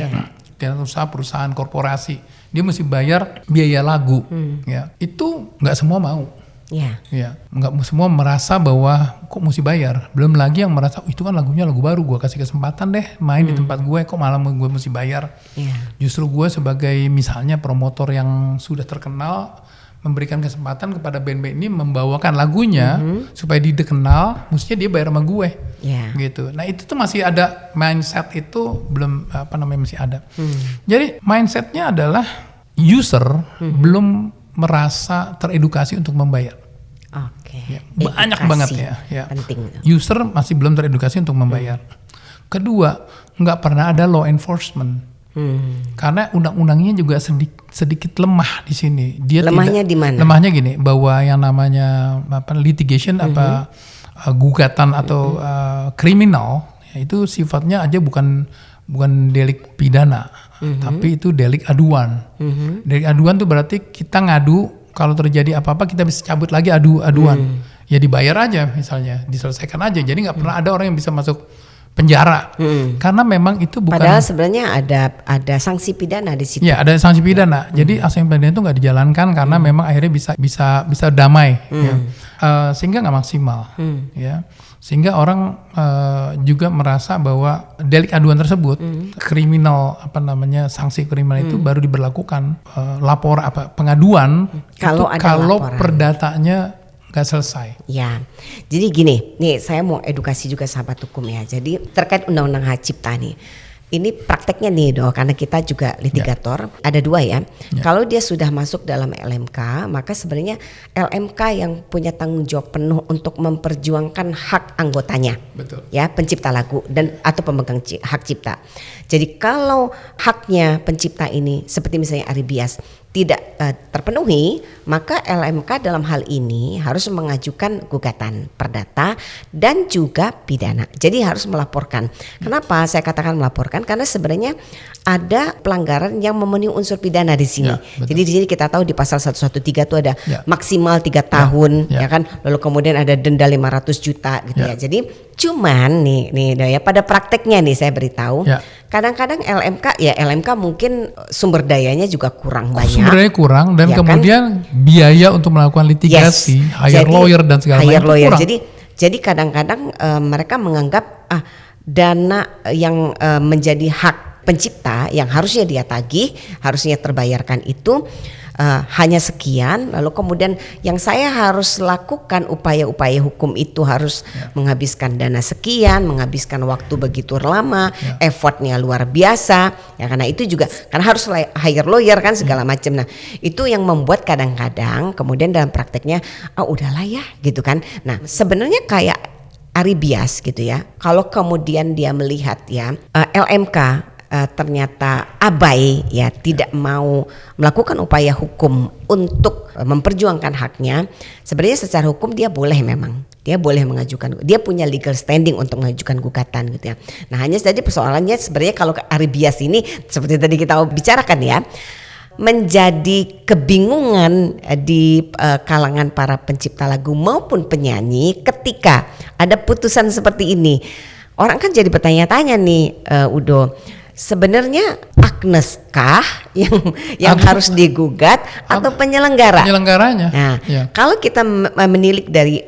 Kegiatan usaha perusahaan korporasi dia mesti bayar biaya lagu ya. Itu nggak semua mau. Ya. Ya, nggak semua merasa bahwa kok mesti bayar. Belum lagi yang merasa itu kan lagunya lagu baru, gue kasih kesempatan deh main di tempat gue, kok malah gue mesti bayar. Ya. Justru gue sebagai misalnya promotor yang sudah terkenal memberikan kesempatan kepada band-band ini membawakan lagunya supaya dia dikenal, mestinya dia bayar sama gue. Ya. Gitu. Nah itu tuh masih ada mindset itu belum masih ada. Jadi mindsetnya adalah user belum merasa teredukasi untuk membayar. Oke. Ya, banyak Edukasi. banget ya. Penting. User masih belum teredukasi untuk membayar. Kedua, nggak pernah ada law enforcement. Karena undang-undangnya juga sedikit lemah di sini. Dia Lemahnya di mana? Lemahnya gini, bahwa yang namanya litigation gugatan atau kriminal, ya, itu sifatnya aja bukan delik pidana. Tapi itu delik aduan. Delik aduan tuh berarti kita ngadu, kalau terjadi apa-apa kita bisa cabut lagi aduan. Ya dibayar aja misalnya, diselesaikan aja. Jadi nggak pernah ada orang yang bisa masuk penjara. Karena memang itu bukan. Padahal sebenarnya ada sanksi pidana di situ. Ya, ada sanksi pidana. Jadi sanksi pidana itu nggak dijalankan karena memang akhirnya bisa damai. Ya. Sehingga nggak maksimal. Ya. Sehingga orang juga merasa bahwa delik aduan tersebut kriminal sanksi kriminal itu baru diberlakukan pengaduan kalau perdatanya nggak selesai. Ya, jadi gini, nih saya mau edukasi juga sahabat hukum ya. Jadi terkait undang-undang hak cipta nih. Ini prakteknya nih dong, karena kita juga litigator, ada dua ya. Kalau dia sudah masuk dalam LMK, maka sebenarnya LMK yang punya tanggung jawab penuh untuk memperjuangkan hak anggotanya. Betul. Ya, pencipta lagu dan atau pemegang hak cipta. Jadi kalau haknya pencipta ini seperti misalnya Ari Bias tidak terpenuhi, maka LMK dalam hal ini harus mengajukan gugatan perdata dan juga pidana. Jadi harus melaporkan. Kenapa saya katakan melaporkan? Karena sebenarnya ada pelanggaran yang memenuhi unsur pidana di sini. Jadi di sini kita tahu di pasal 113 itu ada maksimal 3 tahun, ya kan? Lalu kemudian ada denda 500 juta gitu ya. Jadi cuman nih ya pada prakteknya nih saya beritahu. Kadang-kadang LMK mungkin sumber dayanya juga kurang banyak. Sumber daya kurang dan kemudian biaya untuk melakukan litigasi, lawyer dan segala macam kurang. Jadi kadang-kadang mereka menganggap dana yang menjadi hak pencipta yang harusnya dia tagih, harusnya terbayarkan itu hanya sekian, lalu kemudian yang saya harus lakukan upaya-upaya hukum itu harus menghabiskan dana sekian, menghabiskan waktu begitu lama, effortnya luar biasa, ya karena itu juga karena harus hire lawyer kan segala macam. Nah itu yang membuat kadang-kadang kemudian dalam prakteknya udahlah ya gitu kan. Nah sebenarnya kayak Ari Bias gitu ya, kalau kemudian dia melihat ya LMK ternyata abai ya tidak mau melakukan upaya hukum untuk memperjuangkan haknya, sebenarnya secara hukum dia boleh mengajukan, dia punya legal standing untuk mengajukan gugatan gitu ya. Nah hanya saja persoalannya sebenarnya kalau Ari Bias ini seperti tadi kita bicarakan ya, menjadi kebingungan di kalangan para pencipta lagu maupun penyanyi ketika ada putusan seperti ini. Orang kan jadi bertanya-tanya nih Udo, sebenarnya Agnes kah yang harus digugat atau penyelenggara? Penyelenggaranya. Nah, kalau kita menilik dari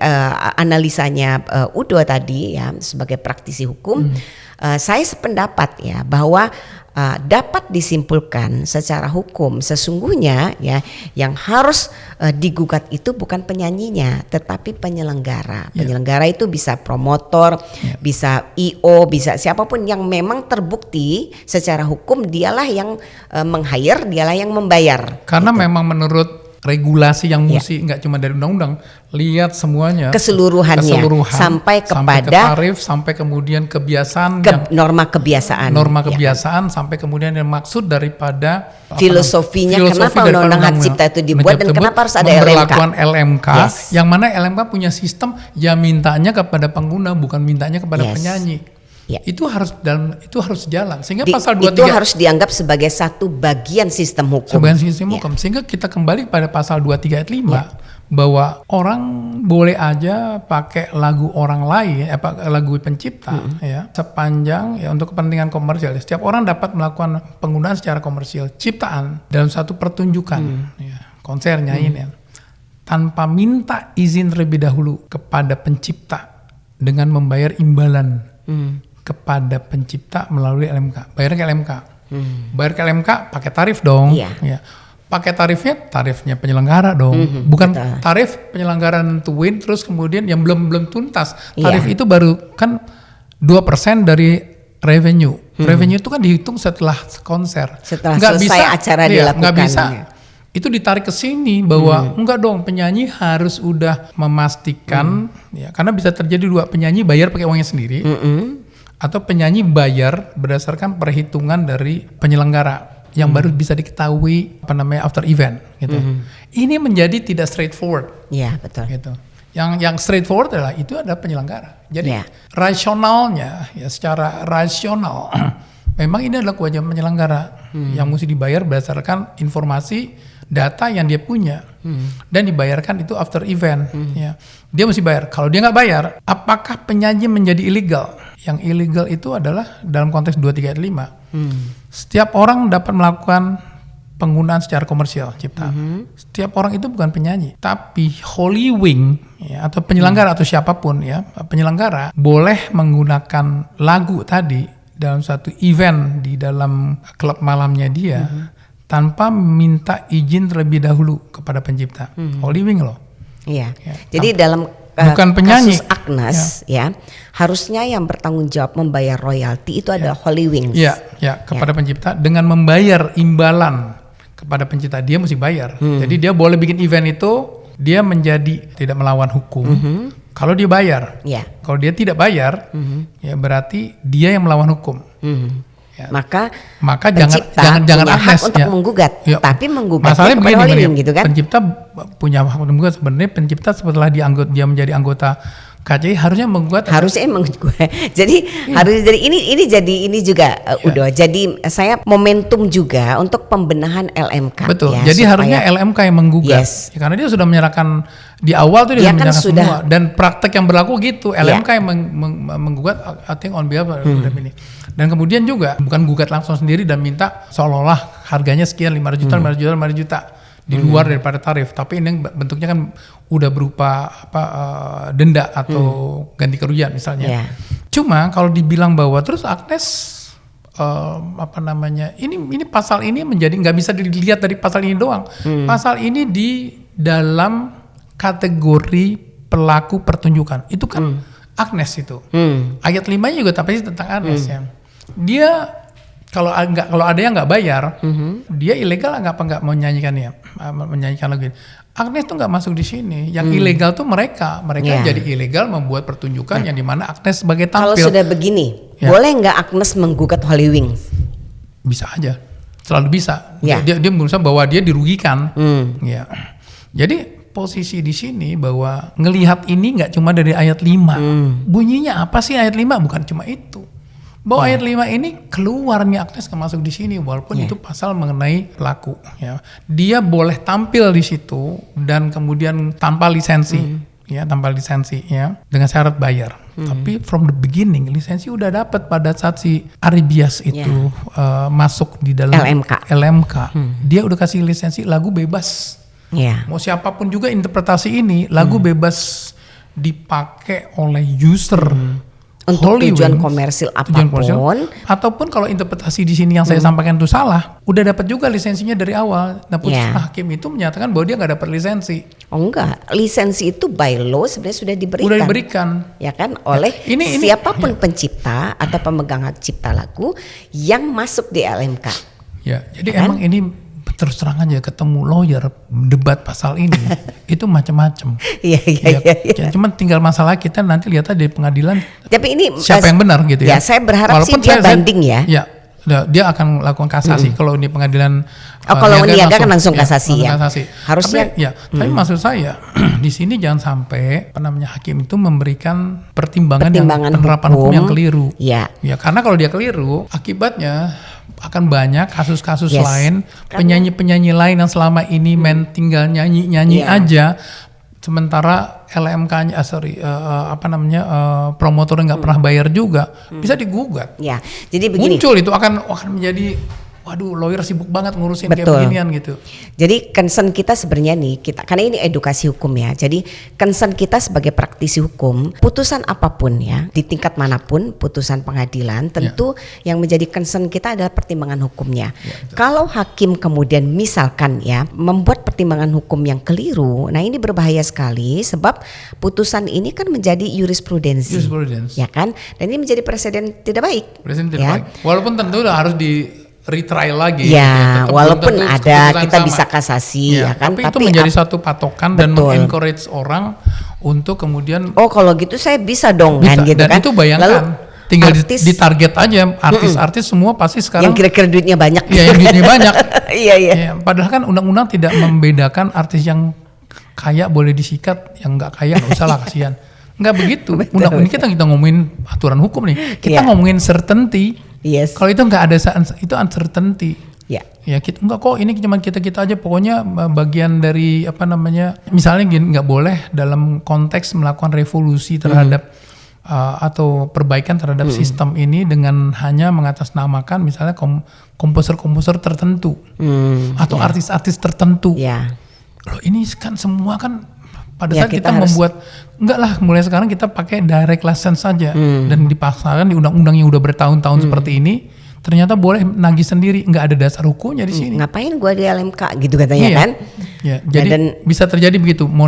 analisanya Udo tadi ya sebagai praktisi hukum, saya sependapat ya bahwa dapat disimpulkan secara hukum sesungguhnya ya yang harus digugat itu bukan penyanyinya tetapi penyelenggara. Penyelenggara itu bisa promotor, bisa IO, bisa siapapun yang memang terbukti secara hukum dialah yang meng-hire, dialah yang membayar. Karena gitu. Memang menurut regulasi yang mesti nggak cuma dari undang-undang, lihat semuanya keseluruhannya sampai ke tarif, sampai kemudian kebiasaan norma kebiasaan sampai kemudian yang maksud daripada filosofi kenapa undang-undang hak cipta itu dibuat dan kenapa harus ada LMK yang mana LMK punya sistem ya mintanya kepada pengguna bukan mintanya kepada penyanyi. Itu harus jalan sehingga pasal 23 itu harus dianggap sebagai satu bagian sistem hukum. Sehingga kita kembali pada pasal 23 ayat 5 bahwa orang boleh aja pakai lagu orang lain lagu pencipta ya sepanjang ya untuk kepentingan komersial. Setiap orang dapat melakukan penggunaan secara komersial ciptaan dalam satu pertunjukan konser nyanyiin ya. tanpa minta izin terlebih dahulu kepada pencipta dengan membayar imbalan kepada pencipta melalui LMK. Bayar ke LMK. Bayar ke LMK pakai tarif dong. Iya. Ya. Pakai tarifnya penyelenggara dong. Bukan betul. Tarif penyelenggara nentuin terus kemudian yang belum tuntas. Tarif itu baru kan 2% dari revenue. Revenue itu kan dihitung setelah konser. Setelah selesai acara dilakukan. Nggak bisa. Itu ditarik ke sini bahwa enggak dong, penyanyi harus udah memastikan ya, karena bisa terjadi dua, penyanyi bayar pakai uangnya sendiri atau penyanyi bayar berdasarkan perhitungan dari penyelenggara yang baru bisa diketahui after event gitu. Ini menjadi tidak straightforward. Iya, betul. Gitu. Yang straightforward adalah itu adalah penyelenggara. Jadi rasionalnya ya, secara rasional memang ini adalah kewajiban penyelenggara yang mesti dibayar berdasarkan informasi data yang dia punya dan dibayarkan itu after event. Ya. Dia mesti bayar. Kalau dia nggak bayar, apakah penyanyi menjadi ilegal? Yang ilegal itu adalah dalam konteks 23 ayat 5. Setiap orang dapat melakukan penggunaan secara komersial cipta. Setiap orang itu bukan penyanyi, tapi Holy Wing ya, atau penyelenggara atau siapapun ya, penyelenggara boleh menggunakan lagu tadi dalam satu event di dalam klub malamnya dia tanpa minta izin terlebih dahulu kepada pencipta. Holy Wing loh. Iya. Ya, jadi dalam bukan penyanyi. Kasus Agnes ya, harusnya yang bertanggung jawab membayar royalti itu adalah Holy Wings. Ya, kepada pencipta dengan membayar imbalan kepada pencipta, dia mesti bayar. Jadi dia boleh bikin event itu, dia menjadi tidak melawan hukum. Kalau dia bayar. Kalau dia tidak bayar, ya berarti dia yang melawan hukum. Ya. Maka jangan hak untuk ya. menggugat, tapi menggugat masalahnya kepada Holy Wing gitu kan? Pencipta punya hak untuk menggugat. Sebenarnya pencipta setelah dia menjadi anggota KCI harusnya menggugat. Jadi ini juga udah. Jadi saya momentum juga untuk pembenahan LMK. Betul. Ya, jadi harusnya LMK yang menggugat. Ya, karena dia sudah menyerahkan di awal tuh dia menyerahkan semua dan praktek yang berlaku gitu. LMK yang menggugat I think on behalf ini. Dan kemudian juga bukan gugat langsung sendiri dan minta seolah-olah harganya sekian 5 juta di luar daripada tarif, tapi ini bentuknya kan udah berupa denda atau ganti kerugian misalnya. Cuma kalau dibilang bahwa terus Agnes ini pasal ini menjadi nggak bisa dilihat dari pasal ini doang. Pasal ini di dalam kategori pelaku pertunjukan itu kan Agnes itu. Ayat 5-nya juga tapi tentang Agnes ya. Dia kalau ada yang nggak bayar, dia ilegal nggak menyanyikan lagu ini. Agnes tuh nggak masuk di sini. Yang ilegal tuh mereka jadi ilegal membuat pertunjukan yang dimana Agnes sebagai tampil. Kalau sudah begini, boleh nggak Agnes menggugat Holy Wings? Bisa aja, selalu bisa. Ya. Dia berusaha bahwa dia dirugikan. Ya. Jadi posisi di sini bahwa ngelihat ini nggak cuma dari ayat 5. Bunyinya apa sih ayat 5? Bukan cuma itu. Bahwa ayat 5 ini keluarnya Agnes masuk di sini walaupun itu pasal mengenai pelaku ya. Dia boleh tampil di situ dan kemudian tanpa lisensi ya dengan syarat bayar. Tapi from the beginning lisensi udah dapat pada saat si Aribias itu masuk di dalam LMK. Dia udah kasih lisensi lagu bebas. Mau siapapun juga interpretasi ini lagu bebas dipakai oleh user. Untuk tujuan komersil apapun, ataupun kalau interpretasi di sini yang saya sampaikan itu salah, udah dapat juga lisensinya dari awal. Nah, putusan hakim itu menyatakan bahwa dia nggak dapat lisensi. Oh enggak, lisensi itu by law sebenarnya sudah diberikan. Udah diberikan, ya kan, oleh siapapun pencipta atau pemegang hak cipta lagu yang masuk di LMK. Ya, jadi emang ini terus terang aja ketemu lawyer debat pasal ini itu macam-macam. Iya. Cuman tinggal masalah kita nanti lihat aja di pengadilan. Tapi ini siapa yang benar gitu ya. Ya saya berharap walaupun sih dia banding ya. Ya, dia akan lakukan kasasi kalau ini pengadilan. Kalau niaga kan langsung kasasi ya. Harusnya. Tapi maksud saya di sini jangan sampai hakim itu memberikan pertimbangan yang penerapan hukum yang keliru. Ya, karena kalau dia keliru akibatnya akan banyak kasus-kasus lain, penyanyi-penyanyi lain yang selama ini tinggal nyanyi aja, sementara LMK-nya, promotornya nggak pernah bayar juga, bisa digugat. Ya, jadi begini. Muncul itu akan menjadi waduh lawyer sibuk banget ngurusin kayak Betul. beginian gitu. Jadi concern kita sebenarnya nih, karena ini edukasi hukum ya. Jadi concern kita sebagai praktisi hukum, putusan apapun ya, di tingkat manapun, putusan pengadilan, tentu yang menjadi concern kita adalah pertimbangan hukumnya. Kalau hakim kemudian misalkan ya membuat pertimbangan hukum yang keliru, nah ini berbahaya sekali sebab putusan ini kan menjadi jurisprudensi. Ya kan? Dan ini menjadi presiden tidak baik. Presiden tidak baik. Walaupun tentu harus di retrial lagi. Ya, gitu. walaupun ada kita sama. bisa kasasi ya kan. Tapi itu menjadi satu patokan dan mengencourage orang untuk kemudian kalau gitu saya bisa dong kan gitu dan kan. itu bayangkan lalu tinggal di target aja artis-artis semua pasti sekarang yang kira-kira duitnya banyak. Ya, yang duitnya banyak. Iya. Padahal kan undang-undang tidak membedakan artis yang kaya boleh disikat, yang nggak kaya nggak usah lah, kasihan. Nggak begitu. Undang-undang kita ngomongin aturan hukum nih. Kita ngomongin certainty. Yes. Kalau itu nggak ada, itu uncertainty. Ya Kita enggak kok, ini cuma kita aja. Pokoknya bagian dari misalnya gini, nggak boleh dalam konteks melakukan revolusi terhadap atau perbaikan terhadap sistem ini dengan hanya mengatasnamakan misalnya komposer-komposer tertentu atau artis-artis tertentu. Loh ini kan semua kan pada saat kita membuat enggak lah, mulai sekarang kita pakai direct license saja dan dipaksakan di undang-undang yang udah bertahun-tahun seperti ini, ternyata boleh nagih sendiri, enggak ada dasar hukumnya di sini. Ngapain gua di LMK gitu katanya kan? Iya. Jadi bisa terjadi begitu. Mau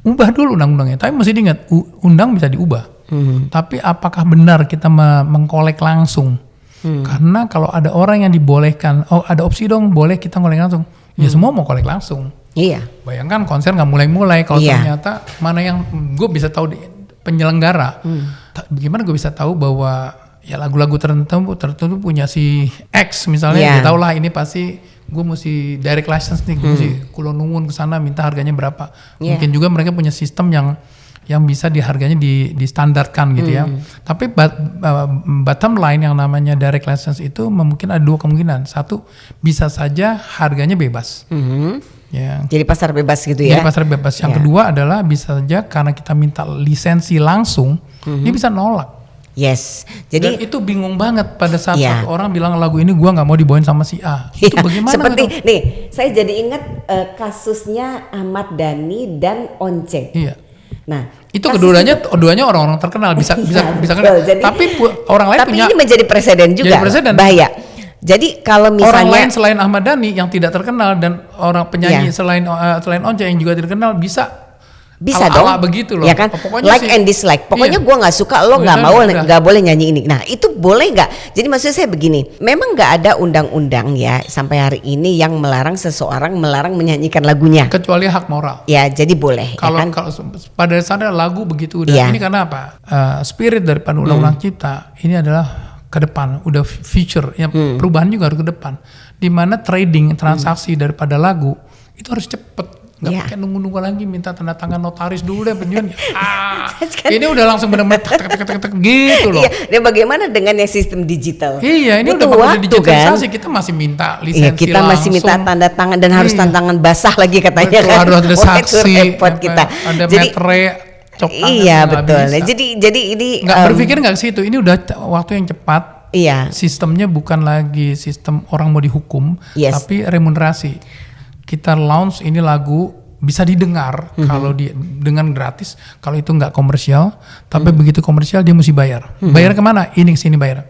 ubah dulu undang-undangnya, tapi mesti diingat undang bisa diubah. Tapi apakah benar kita mengkolek langsung? Karena kalau ada orang yang dibolehkan, ada opsi dong boleh kita ngolek langsung. Ya semua mau kolek langsung. Iya. Bayangkan konser nggak mulai-mulai kalau ternyata mana yang gue bisa tahu penyelenggara. Bagaimana gue bisa tahu bahwa ya lagu-lagu tertentu punya si X misalnya. Dia tahu lah ini pasti gue mesti direct license nih, gue mesti kulonungun ke sana minta harganya berapa. Mungkin juga mereka punya sistem yang bisa harganya distandarkan gitu ya. Tapi bottom line yang namanya direct license itu mungkin ada dua kemungkinan. Satu, bisa saja harganya bebas. Ya. Jadi pasar bebas gitu ya. Jadi pasar bebas. Yang kedua adalah bisa saja karena kita minta lisensi langsung, dia bisa nolak. Yes. Jadi dan itu bingung banget pada saat satu orang bilang lagu ini gua nggak mau dibawain sama si A. Itu bagaimana? Seperti nih, saya jadi ingat kasusnya Ahmad Dhani dan Once. Iya. Nah, itu keduanya orang-orang terkenal bisa kenal. Tapi orang lain punya. Tapi ini menjadi presiden juga. Jadi presiden. Bahaya. Jadi kalau misalnya orang lain selain Ahmad Dhani yang tidak terkenal dan orang penyanyi selain Once yang juga terkenal bisa dong begitu loh. Ya kan? Like and dislike. Pokoknya gue nggak suka, lo nggak boleh nyanyi ini. Nah itu boleh nggak? Jadi maksud saya begini, memang nggak ada undang-undang ya sampai hari ini yang melarang seseorang menyanyikan lagunya. Kecuali hak moral. Ya jadi boleh. Kalau pada dasarnya lagu begitu udah. Ini karena apa? Spirit daripada undang-undang cipta ini adalah ke depan, udah future. Ya perubahan juga harus ke depan. Di mana trading transaksi daripada lagu itu harus cepet. Gak pakai nunggu-nunggu lagi minta tanda tangan notaris dulu deh penjualnya. Ini udah langsung benar-benar tek gitu loh. Dan bagaimana dengan yang sistem digital? Iya, ini udah pakai digitalisasi, kita masih minta lisensi langsung. Kita masih minta tanda tangan dan harus tanda tangan basah lagi katanya kan. Harus ada saksi, kita. ada metre, cok tangan. Iya betul. Jadi ini nggak berpikir nggak ke situ. Ini udah waktu yang cepat. Iya. Sistemnya bukan lagi sistem orang mau dihukum, tapi remunerasi. Kita launch ini lagu bisa didengar kalau dengan gratis, kalau itu nggak komersial, tapi begitu komersial dia mesti bayar. Bayar kemana? Ini kesini bayar.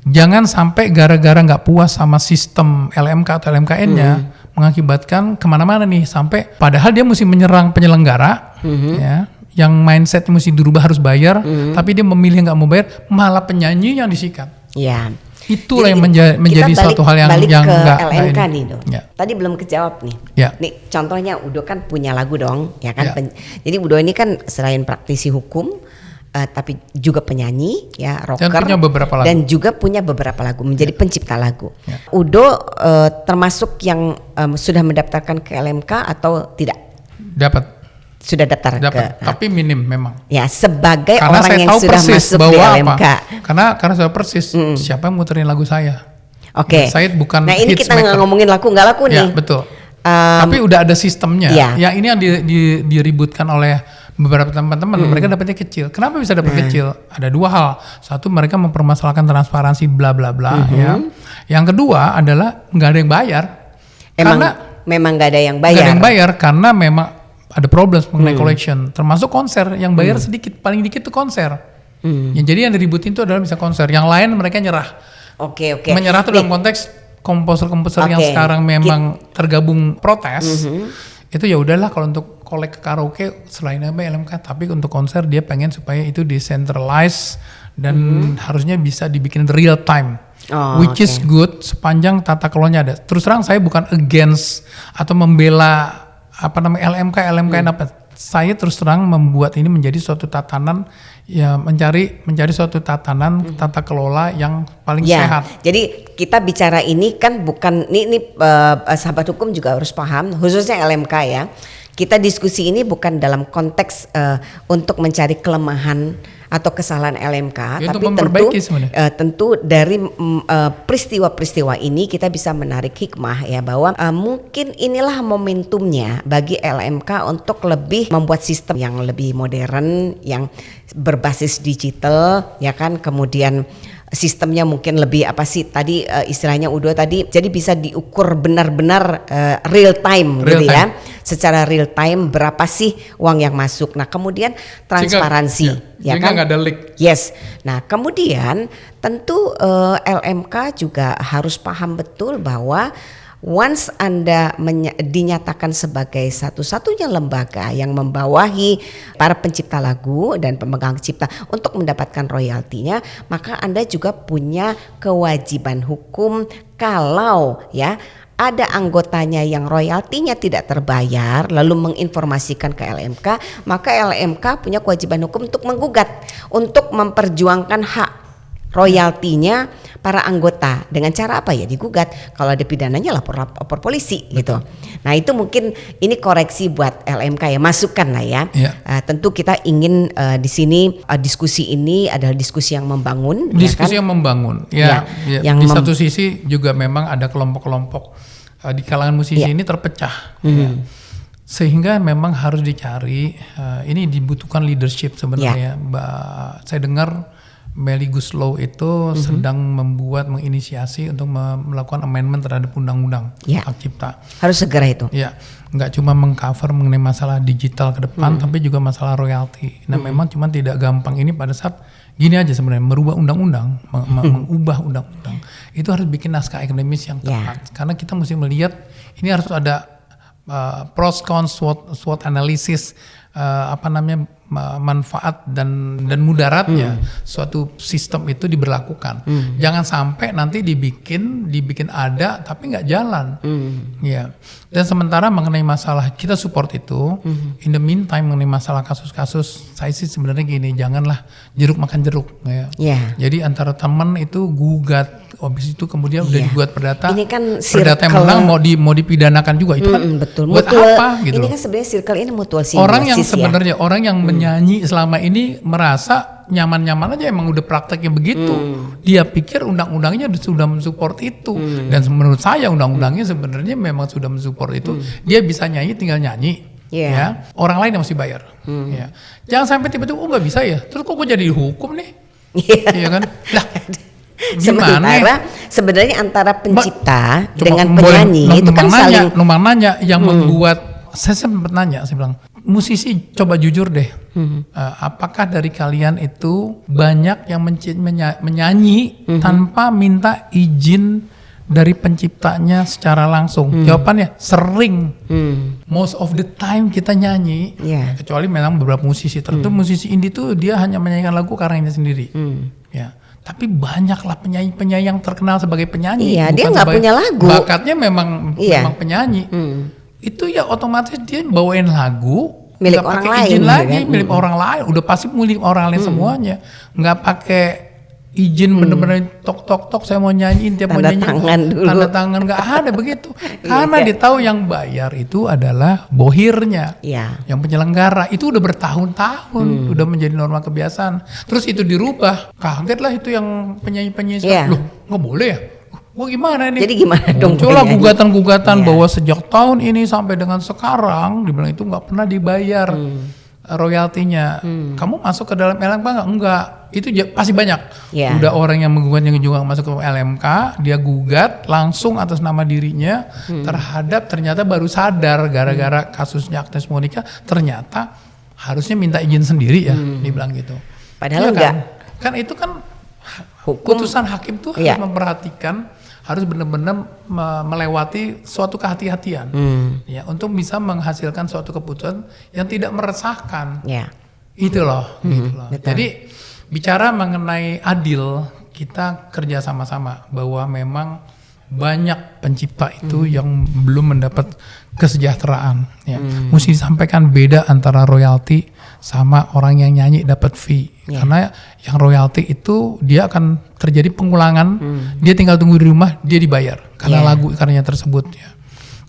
Jangan sampai gara-gara nggak puas sama sistem LMK atau LMKN-nya mengakibatkan kemana-mana nih, sampai padahal dia mesti menyerang penyelenggara, ya, yang mindsetnya mesti dirubah harus bayar, tapi dia memilih nggak mau bayar, malah penyanyi yang disikat. Ya. Itulah yang menjadi suatu hal yang nggak LMK nih dong. Ya. Tadi belum kejawab nih. Ya. Nih contohnya Udo kan punya lagu dong, ya kan. Ya. Jadi Udo ini kan selain praktisi hukum, tapi juga penyanyi, ya rocker. Dan juga punya beberapa lagu, menjadi pencipta lagu. Ya. Udo termasuk yang sudah mendaftarkan ke LMK atau tidak? Dapat. Sudah daftar tapi minim memang. Ya sebagai karena orang yang sudah masuk di LMK. Karena sudah persis siapa yang muterin lagu saya. Oke. Saya bukan. Nah ini kita nggak ngomongin laku nggak laku nih. Ya betul. Tapi udah ada sistemnya. Yang ini yang diributkan oleh beberapa teman-teman mereka dapatnya kecil. Kenapa bisa dapat kecil? Ada dua hal. Satu, mereka mempermasalahkan transparansi bla bla bla ya. Yang kedua adalah nggak ada yang bayar. Memang nggak ada yang bayar. Nggak ada yang bayar karena memang ada problem mengenai collection. Termasuk konser yang bayar sedikit, paling dikit tuh konser. Ya, jadi yang diributin itu adalah bisa konser. Yang lain mereka nyerah. Oke. Menyerah tuh dalam konteks komposer-komposer yang sekarang memang tergabung protes. Itu ya udahlah kalau untuk kolek ke karaoke selain LMK, tapi untuk konser dia pengen supaya itu decentralized dan harusnya bisa dibikin real time. Which is good sepanjang tata kelolanya ada. Terus terang saya bukan against atau membela LMK apa. Saya terus terang membuat ini menjadi suatu tatanan, ya mencari suatu tatanan tata kelola yang paling sehat. Jadi kita bicara ini kan bukan ini sahabat hukum juga harus paham, khususnya LMK ya. Kita diskusi ini bukan dalam konteks untuk mencari kelemahan atau kesalahan LMK, ya, tapi tentu dari peristiwa-peristiwa ini kita bisa menarik hikmah ya, bahwa mungkin inilah momentumnya bagi LMK untuk lebih membuat sistem yang lebih modern, yang berbasis digital ya kan, kemudian sistemnya mungkin lebih tadi istilahnya Udo tadi, jadi bisa diukur benar-benar real time gitu ya, secara real time berapa sih uang yang masuk. Nah kemudian transparansi ya kan, nggak ada leak. Yes. Nah kemudian tentu LMK juga harus paham betul bahwa once Anda dinyatakan sebagai satu-satunya lembaga yang membawahi para pencipta lagu dan pemegang cipta untuk mendapatkan royaltinya, maka Anda juga punya kewajiban hukum kalau ya ada anggotanya yang royaltinya tidak terbayar lalu menginformasikan ke LMK, maka LMK punya kewajiban hukum untuk menggugat, untuk memperjuangkan hak royaltinya para anggota. Dengan cara apa ya? Digugat. Kalau ada pidananya lapor polisi gitu. Nah itu mungkin ini koreksi buat LMK ya, masukan lah ya. Tentu kita ingin di sini diskusi ini adalah diskusi yang membangun. Diskusi ya kan? yang membangun. Yang di satu sisi juga memang ada kelompok-kelompok di kalangan musisi ini terpecah. Sehingga memang harus dicari. Ini dibutuhkan leadership sebenarnya. Saya dengar Melly Guslow itu sedang menginisiasi untuk melakukan amendment terhadap undang-undang hak cipta. Harus segera itu. Ya, nggak cuma mengcover mengenai masalah digital ke depan, tapi juga masalah royalti. Nah, memang cuma tidak gampang ini pada saat gini aja sebenarnya, merubah undang-undang, mengubah undang-undang. Itu harus bikin naskah akademis yang tepat. Karena kita mesti melihat ini harus ada pros cons SWOT analisis, manfaat dan mudaratnya suatu sistem itu diberlakukan. Jangan sampai nanti dibikin ada tapi nggak jalan. Ya. Dan sementara mengenai masalah kita support itu, in the meantime mengenai masalah kasus-kasus, saya sih sebenarnya gini, janganlah jeruk makan jeruk. Ya. Jadi antara teman itu gugat, habis itu kemudian udah dibuat perdata. Ini kan perdata yang menang mau dipidanakan juga itu kan. Betul. Buat apa gitu? Ini kan sebenarnya circle ini mutual simbiosis. Orang yang menyanyi selama ini merasa nyaman-nyaman aja, emang udah prakteknya begitu. Dia pikir undang-undangnya sudah mensupport itu. Dan menurut saya undang-undangnya sebenarnya memang sudah mensupport itu. Dia bisa nyanyi, tinggal nyanyi. Ya, orang lain yang mesti bayar. Ya. Jangan sampai tiba-tiba nggak bisa ya. Terus kok gue jadi dihukum nih? Iya kan? Lah. Sementara sebenarnya antara pencipta dengan penyanyi itu kan saling. Numpang nanya yang membuat. Saya sempat nanya, saya bilang, musisi coba jujur deh, apakah dari kalian itu banyak yang menyanyi tanpa minta izin dari penciptanya secara langsung? Jawabannya sering. Most of the time kita nyanyi, kecuali memang beberapa musisi tertentu. Musisi indie tuh dia hanya menyanyikan lagu karyanya sendiri. Ya. Tapi banyaklah penyanyi yang terkenal sebagai penyanyi. Iya, dia nggak punya lagu. Bakatnya memang penyanyi. Itu ya otomatis dia bawain lagu milik orang lain izin lagi, milik orang lain, udah pasti milik orang lain semuanya, nggak pakai izin bener-bener tok saya mau nyanyiin, tiap mau nyanyi tanda tangan, nggak ada begitu. Karena dia tahu yang bayar itu adalah bohirnya, yang penyelenggara. Itu udah bertahun-tahun, udah menjadi norma kebiasaan. Terus itu dirubah, kaget lah itu yang penyanyi-penyanyi loh nggak boleh ya. Wah gimana ini? Jadi gimana dong? Muncullah gugatan-gugatan bahwa sejak tahun ini sampai dengan sekarang dibilang itu nggak pernah dibayar. royaltinya. Kamu masuk ke dalam LMK nggak? Enggak. Itu pasti banyak. Yeah. Udah orang yang menggugat juga masuk ke LMK, dia gugat langsung atas nama dirinya terhadap ternyata baru sadar gara-gara kasusnya Agnes Monica ternyata harusnya minta izin sendiri ya, dibilang gitu. Padahal ya enggak. Kan itu kan Hukum. putusan hakim tuh harus memperhatikan, harus benar-benar melewati suatu kehati-hatian ya untuk bisa menghasilkan suatu keputusan yang tidak meresahkan. Itu loh. Jadi bicara mengenai adil, kita kerja sama-sama bahwa memang banyak pencipta itu yang belum mendapat kesejahteraan ya. Mesti disampaikan beda antara royalti sama orang yang nyanyi dapat fee. Karena yang royalti itu dia akan terjadi pengulangan, dia tinggal tunggu di rumah, dia dibayar karena lagu karyanya tersebut ya.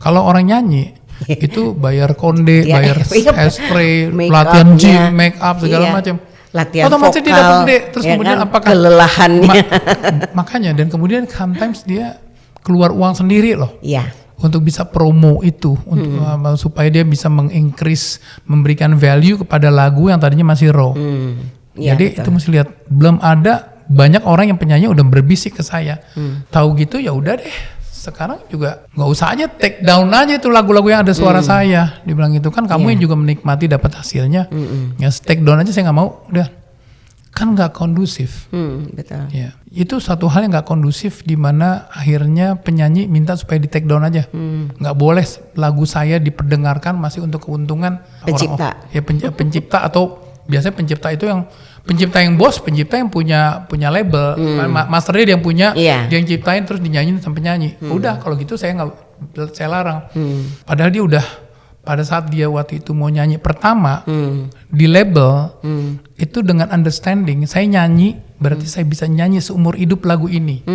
Kalau orang nyanyi itu bayar konde, bayar hairspray, latihan gym, make up segala macam. Latihan otomatis vokal, dia dapat gede. Terus ya kemudian kan? apakah Kelelahannya. Makanya dan kemudian sometimes dia keluar uang sendiri loh. Iya. Untuk bisa promo itu untuk supaya dia bisa mengincrease, memberikan value kepada lagu yang tadinya masih raw. Jadi itu mesti lihat, belum ada banyak orang yang penyanyi udah berbisik ke saya. Tahu gitu ya udah deh. Sekarang juga nggak usah aja take down aja itu lagu-lagu yang ada suara saya. Dibilang itu kan kamu yang juga menikmati dapat hasilnya. Ya take down aja saya nggak mau, udah. Kan nggak kondusif. Betul. Ya, itu satu hal yang nggak kondusif di mana akhirnya penyanyi minta supaya di take down aja. Nggak boleh lagu saya diperdengarkan masih untuk keuntungan pencipta. Pencipta atau biasanya pencipta itu yang pencipta yang bos, pencipta yang punya label, masternya dia yang punya, dia yang ciptain terus dinyanyiin sama penyanyi. Udah kalau gitu saya larang. Padahal dia udah pada saat dia waktu itu mau nyanyi pertama di label itu dengan understanding saya nyanyi berarti saya bisa nyanyi seumur hidup lagu ini.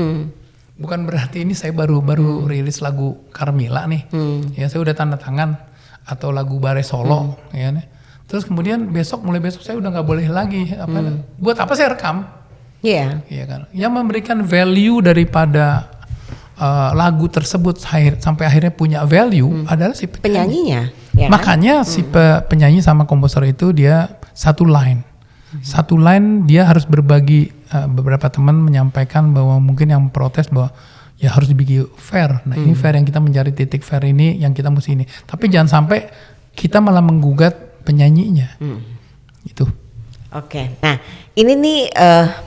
Bukan berarti ini saya baru rilis lagu Carmila nih. Ya saya udah tanda tangan atau lagu Bare Solo ya nih. Terus kemudian mulai besok saya udah nggak boleh lagi buat apa saya rekam? Iya kan. Yang memberikan value daripada lagu tersebut sampai akhirnya punya value adalah si penyanyinya. Ya kan? Makanya si penyanyi sama komposer itu dia satu line. Satu line dia harus berbagi, beberapa teman menyampaikan bahwa mungkin yang protes bahwa ya harus dibikin fair. Nah ini fair, yang kita mencari titik fair ini yang kita mesti ini. Tapi jangan sampai kita malah menggugat penyanyinya. Itu. Oke. Nah ini nih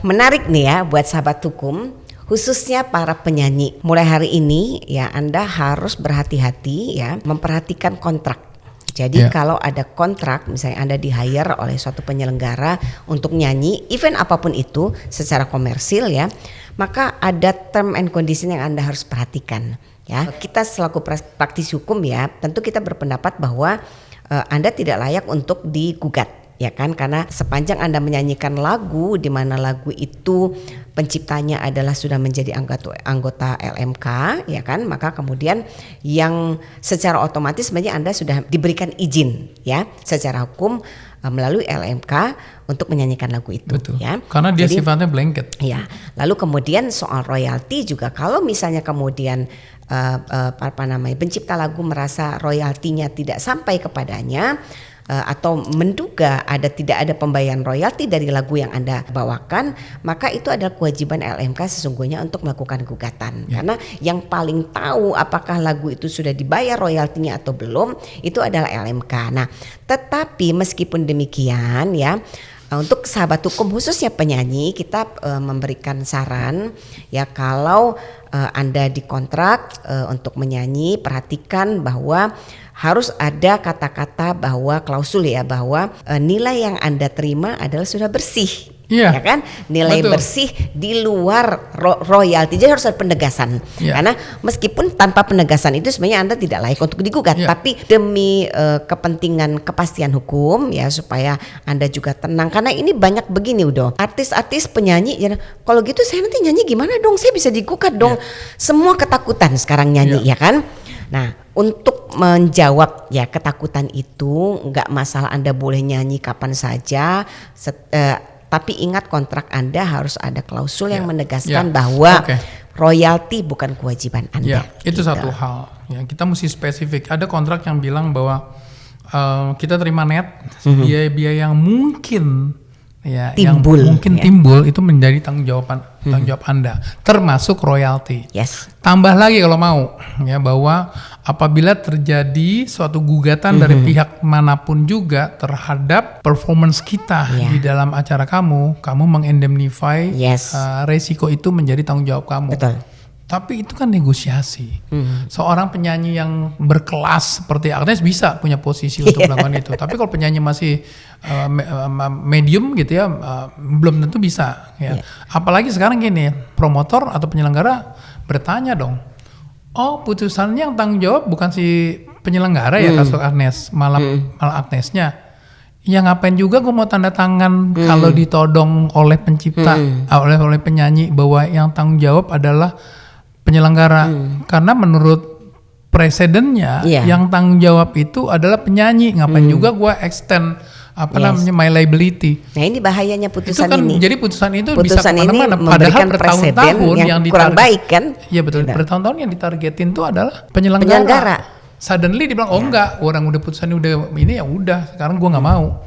menarik nih ya buat sahabat hukum, khususnya para penyanyi. Mulai hari ini ya Anda harus berhati-hati ya memperhatikan kontrak. Jadi kalau ada kontrak, misalnya Anda di-hire oleh suatu penyelenggara untuk nyanyi, event apapun itu secara komersil ya, maka ada term and condition yang Anda harus perhatikan ya. Kita selaku praktisi hukum ya, tentu kita berpendapat bahwa Anda tidak layak untuk digugat. Ya kan, karena sepanjang Anda menyanyikan lagu di mana lagu itu penciptanya adalah sudah menjadi anggota LMK ya kan, maka kemudian yang secara otomatis sebenarnya Anda sudah diberikan izin ya secara hukum melalui LMK untuk menyanyikan lagu itu. Betul. Ya. Karena dia sifatnya blanket. Ya. Lalu kemudian soal royalti juga, kalau misalnya kemudian pencipta lagu merasa royaltinya tidak sampai kepadanya, atau menduga tidak ada pembayaran royalti dari lagu yang Anda bawakan, maka itu adalah kewajiban LMK sesungguhnya untuk melakukan gugatan. Karena yang paling tahu apakah lagu itu sudah dibayar royaltinya atau belum itu adalah LMK. Nah, tetapi meskipun demikian ya, untuk sahabat hukum khususnya penyanyi, kita memberikan saran ya, kalau Anda dikontrak untuk menyanyi, perhatikan bahwa harus ada kata-kata bahwa klausul ya, bahwa nilai yang Anda terima adalah sudah bersih. Ya kan, nilai bersih di luar royalti. Jadi harus ada penegasan. Karena meskipun tanpa penegasan itu sebenarnya Anda tidak layak untuk digugat, tapi demi kepentingan kepastian hukum ya, supaya Anda juga tenang. Karena ini banyak begini udah artis-artis penyanyi ya, kalau gitu saya nanti nyanyi gimana dong, saya bisa digugat dong. Semua ketakutan sekarang nyanyi ya kan. Nah, untuk menjawab ya ketakutan itu, nggak masalah, Anda boleh nyanyi kapan saja. Tapi ingat, kontrak Anda harus ada klausul yang menegaskan bahwa royalti bukan kewajiban Anda. Itu satu hal. Ya, kita mesti spesifik. Ada kontrak yang bilang bahwa kita terima net biaya-biaya yang mungkin Timbul, yang mungkin timbul itu menjadi tanggung jawab Anda, termasuk royalti. Yes. Tambah lagi kalau mau ya, bahwa apabila terjadi suatu gugatan dari pihak manapun juga terhadap performance kita di dalam acara kamu mengindemnify resiko itu menjadi tanggung jawab kamu. Betul. Tapi itu kan negosiasi. Seorang penyanyi yang berkelas seperti Agnes bisa punya posisi untuk melakukan itu. Tapi kalau penyanyi masih medium gitu ya, belum tentu bisa. Ya. Apalagi sekarang gini, promotor atau penyelenggara bertanya dong, oh putusannya yang tanggung jawab bukan si penyelenggara ya kasus Agnes, malah Agnesnya. Ya ngapain juga gue mau tanda tangan kalau ditodong oleh pencipta, oleh penyanyi bahwa yang tanggung jawab adalah penyelenggara, karena menurut presidennya yang tanggung jawab itu adalah penyanyi. Ngapain juga gue extend namanya my liability. Nah ini bahayanya putusan itu kan, ini. Jadi putusan itu putusan bisa kemana-mana. Padahal bertahun-tahun yang kurang baik kan? Iya betul. Bertahun-tahun yang ditargetin itu adalah penyelenggara. Suddenly dibilang enggak, orang udah putusannya udah ini ya udah. Sekarang gue nggak mau.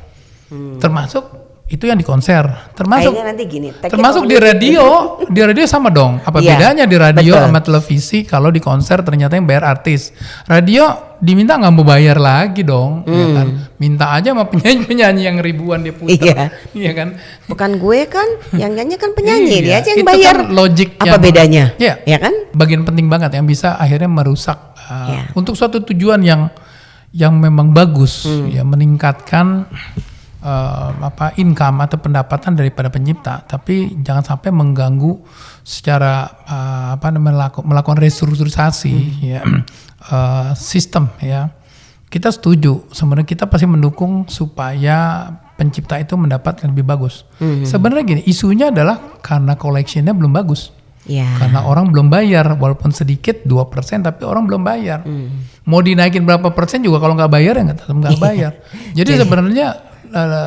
Termasuk itu yang di konser, termasuk nanti gini, termasuk di radio. Di radio sama dong. Apa bedanya di radio sama televisi kalau di konser ternyata yang bayar artis? Radio diminta nggak mau bayar lagi dong, ya kan? Minta aja sama penyanyi yang ribuan dia putar, iya kan? Bukan gue kan, yang nyanyi kan penyanyi, dia aja yang itu bayar. Kan logik apa bedanya? Ya kan? Bagian penting banget yang bisa akhirnya merusak untuk suatu tujuan yang memang bagus, ya meningkatkan income atau pendapatan daripada pencipta, tapi jangan sampai mengganggu secara melakukan restrukturisasi sistem ya. Kita setuju, sebenarnya kita pasti mendukung supaya pencipta itu mendapatkan lebih bagus. Sebenarnya gini, isunya adalah karena collectionnya belum bagus. Karena orang belum bayar, walaupun sedikit 2%, tapi orang belum bayar. Mau dinaikin berapa persen juga kalau nggak bayar ya nggak bayar. Jadi sebenarnya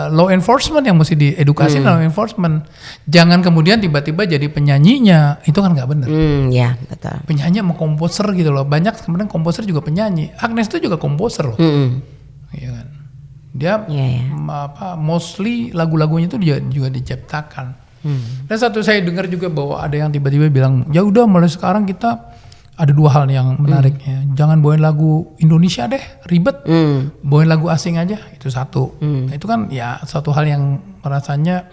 law enforcement yang mesti diedukasi, law enforcement. Jangan kemudian tiba-tiba jadi penyanyinya, itu kan nggak benar. Ya betul. Penyanyi sama komposer gitu loh. Banyak kemudian komposer juga penyanyi. Agnes itu juga komposer loh. Iya kan. Dia mostly lagu-lagunya itu dia juga diciptakan. Dan satu saya dengar juga bahwa ada yang tiba-tiba bilang, ya udah mulai sekarang kita ada dua hal yang menariknya. Jangan bawain lagu Indonesia deh, ribet. Bawain lagu asing aja, itu satu. Nah, itu kan ya satu hal yang rasanya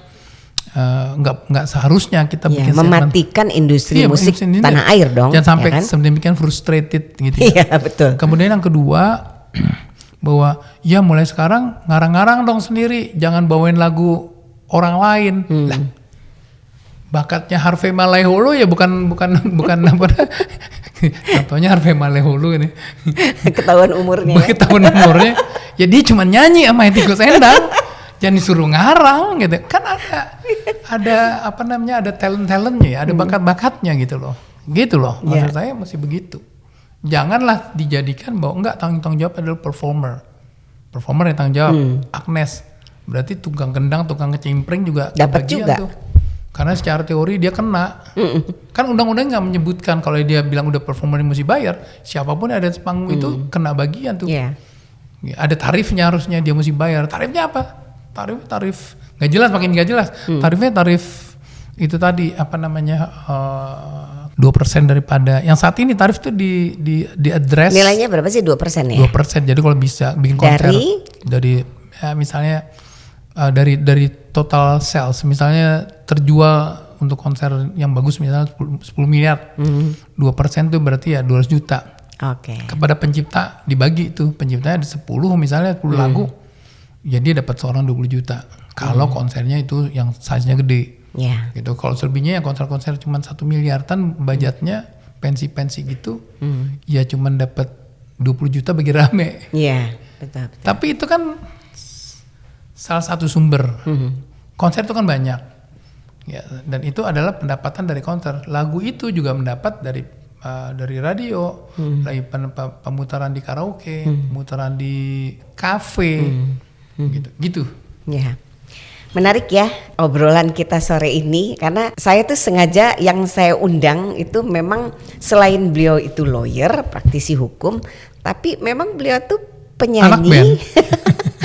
nggak seharusnya kita bikin mematikan industri musik tanah air dong. Jangan sampai sedemikian frustrated gitu. Iya betul. Kemudian yang kedua bahwa ya mulai sekarang ngarang-ngarang dong sendiri, jangan bawain lagu orang lain. Lah, bakatnya Harvey Maleholo ya bukan apa. Contohnya Harvey Maleholo ini. Ketahuan umurnya. Ketahuan umurnya. Ya dia cuma nyanyi sama Tikus Endang. Jangan disuruh ngarang gitu. Kan ada ada talent-talentnya ya, ada bakat-bakatnya gitu loh. Gitu loh. Maksud saya masih begitu. Janganlah dijadikan bahwa enggak, tanggung jawab adalah performer. Performer yang tanggung jawab. Agnes berarti tukang kendang, tukang kecimpring juga dapat juga. Tuh. Karena secara teori dia kena. Kan undang-undang nggak menyebutkan kalau dia bilang udah performer mesti bayar. Siapapun yang ada di panggung itu kena bagian tuh. Ya, ada tarifnya, harusnya dia mesti bayar. Tarifnya apa? Tarif nggak jelas, makin nggak jelas. Tarifnya tarif itu tadi 2% daripada yang saat ini tarif tuh di address. Nilainya berapa sih 2% ya? 2%. Jadi kalau bisa bikin konser dari misalnya dari total sales, misalnya terjual untuk konser yang bagus misalnya 10 miliar, 2% itu berarti ya 200 juta. Kepada pencipta dibagi itu, penciptanya ada 10 misalnya 10 lagu, ya dia dapat seorang 20 juta. Kalau konsernya itu yang size-nya gede, gitu. Kalau selebihnya yang konser-konser cuma 1 miliar budgetnya, pensi-pensi gitu, ya cuma dapat 20 juta bagi rame. Betul. Tapi itu kan salah satu sumber. Konser itu kan banyak, ya, dan itu adalah pendapatan dari konser. Lagu itu juga mendapat dari radio, dari pemutaran di karaoke, pemutaran di kafe, gitu. Ya, menarik ya obrolan kita sore ini, karena saya tuh sengaja yang saya undang itu memang selain beliau itu lawyer, praktisi hukum, tapi memang beliau tuh penyanyi,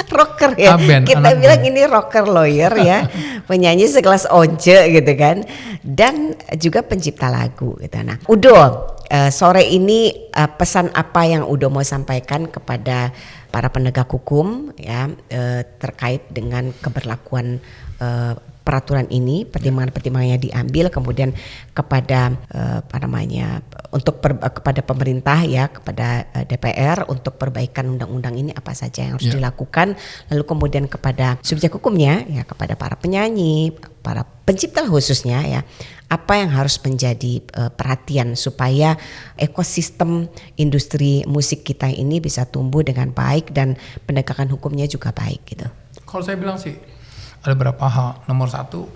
rocker ya. Kita bilang ini rocker lawyer ya, penyanyi sekelas Once gitu kan, dan juga pencipta lagu gitu. Nah, Udo, sore ini pesan apa yang Udo mau sampaikan kepada para penegak hukum ya terkait dengan keberlakuan peraturan ini, pertimbangan-pertimbangan yang diambil, kemudian kepada kepada pemerintah ya, kepada DPR untuk perbaikan undang-undang ini apa saja yang harus dilakukan, lalu kemudian kepada subjek hukumnya ya, kepada para penyanyi, para pencipta khususnya ya, apa yang harus menjadi perhatian supaya ekosistem industri musik kita ini bisa tumbuh dengan baik dan penegakan hukumnya juga baik gitu. Kalau saya bilang sih ada beberapa hal. Nomor satu,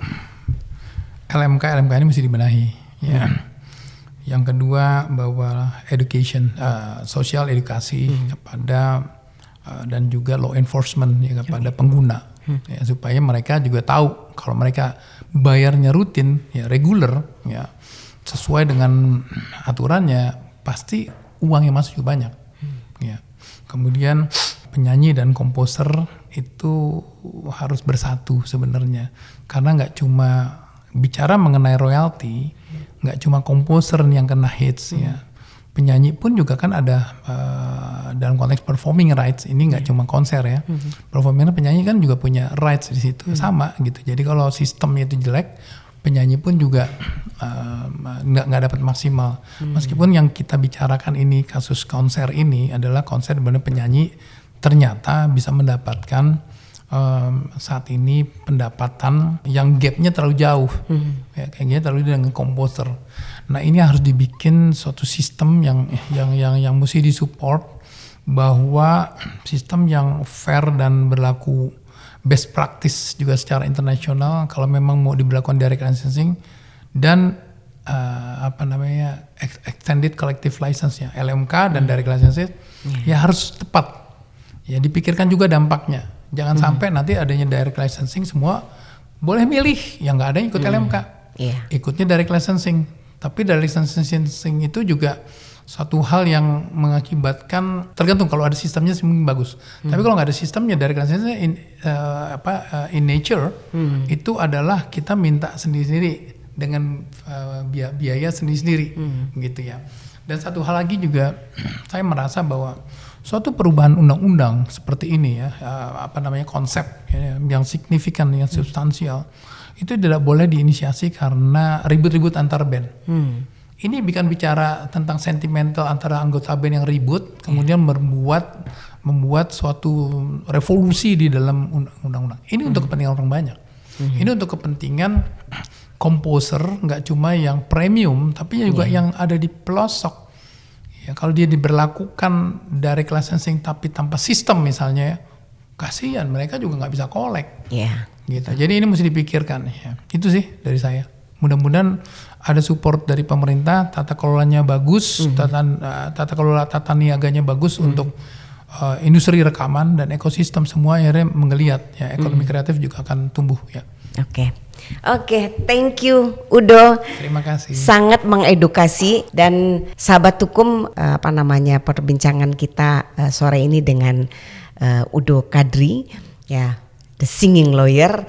LMK ini mesti dibenahi. Ya. Yang kedua bahwa education, sosial edukasi kepada dan juga law enforcement ya, kepada pengguna, ya, supaya mereka juga tahu kalau mereka bayarnya rutin, ya reguler, ya sesuai dengan aturannya, pasti uang yang masuk juga banyak. Ya. Kemudian penyanyi dan komposer itu harus bersatu sebenarnya, karena nggak cuma bicara mengenai royalti, nggak cuma komposer yang kena hits ya, penyanyi pun juga kan ada dalam konteks performing rights ini, nggak cuma konser ya, performing penyanyi kan juga punya rights di situ sama gitu. Jadi kalau sistemnya itu jelek, penyanyi pun juga nggak dapat maksimal. Meskipun yang kita bicarakan ini kasus konser ini adalah konser di mana penyanyi ternyata bisa mendapatkan saat ini pendapatan yang gapnya terlalu jauh, ya, kayaknya terlalu dengan komposer. Nah ini harus dibikin suatu sistem yang mesti disupport, bahwa sistem yang fair dan berlaku best practice juga secara internasional kalau memang mau diberlakukan direct licensing dan extended collective license ya, LMK dan direct licensing ya harus tepat. Ya dipikirkan juga dampaknya. Jangan sampai nanti adanya direct licensing semua boleh milih, yang nggak ada ikut LMK. Ikutnya direct licensing. Tapi direct licensing itu juga satu hal yang mengakibatkan, tergantung kalau ada sistemnya mungkin bagus. Tapi kalau nggak ada sistemnya, direct licensing in nature itu adalah kita minta sendiri-sendiri dengan biaya sendiri-sendiri gitu ya. Dan satu hal lagi juga saya merasa bahwa suatu perubahan undang-undang seperti ini ya, konsep ya, yang signifikan, yang substansial, itu tidak boleh diinisiasi karena ribut-ribut antar band. Ini bukan bicara tentang sentimental antara anggota band yang ribut, kemudian membuat suatu revolusi di dalam undang-undang. Ini untuk kepentingan orang banyak. Ini untuk kepentingan komposer, nggak cuma yang premium, tapi juga yang ada di pelosok. Ya, kalau dia diberlakukan direct licensing tapi tanpa sistem misalnya, ya, kasihan mereka juga nggak bisa kolek. Gitu. Jadi ini mesti dipikirkan. Ya. Itu sih dari saya. Mudah-mudahan ada support dari pemerintah, tata kelolanya bagus, tata kelola tata niaganya bagus untuk industri rekaman dan ekosistem semua akhirnya menggeliat. Ya, ekonomi kreatif juga akan tumbuh. Ya. Oke, thank you Udo. Terima kasih. Sangat mengedukasi, dan sahabat hukum, perbincangan kita sore ini dengan Udo Kadri ya, the singing lawyer,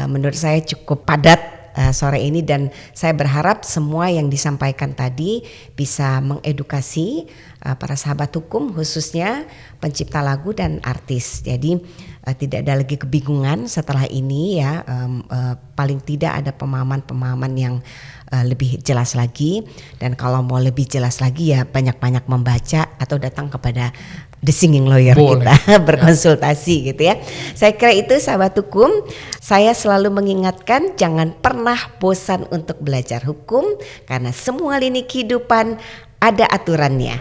menurut saya cukup padat sore ini, dan saya berharap semua yang disampaikan tadi bisa mengedukasi para sahabat hukum, khususnya pencipta lagu dan artis. Jadi tidak ada lagi kebingungan setelah ini ya, paling tidak ada pemahaman-pemahaman yang lebih jelas lagi, dan kalau mau lebih jelas lagi ya banyak-banyak membaca atau datang kepada the singing lawyer. Boleh. Kita berkonsultasi gitu ya. Saya kira itu sahabat hukum, saya selalu mengingatkan jangan pernah bosan untuk belajar hukum, karena semua lini kehidupan ada aturannya.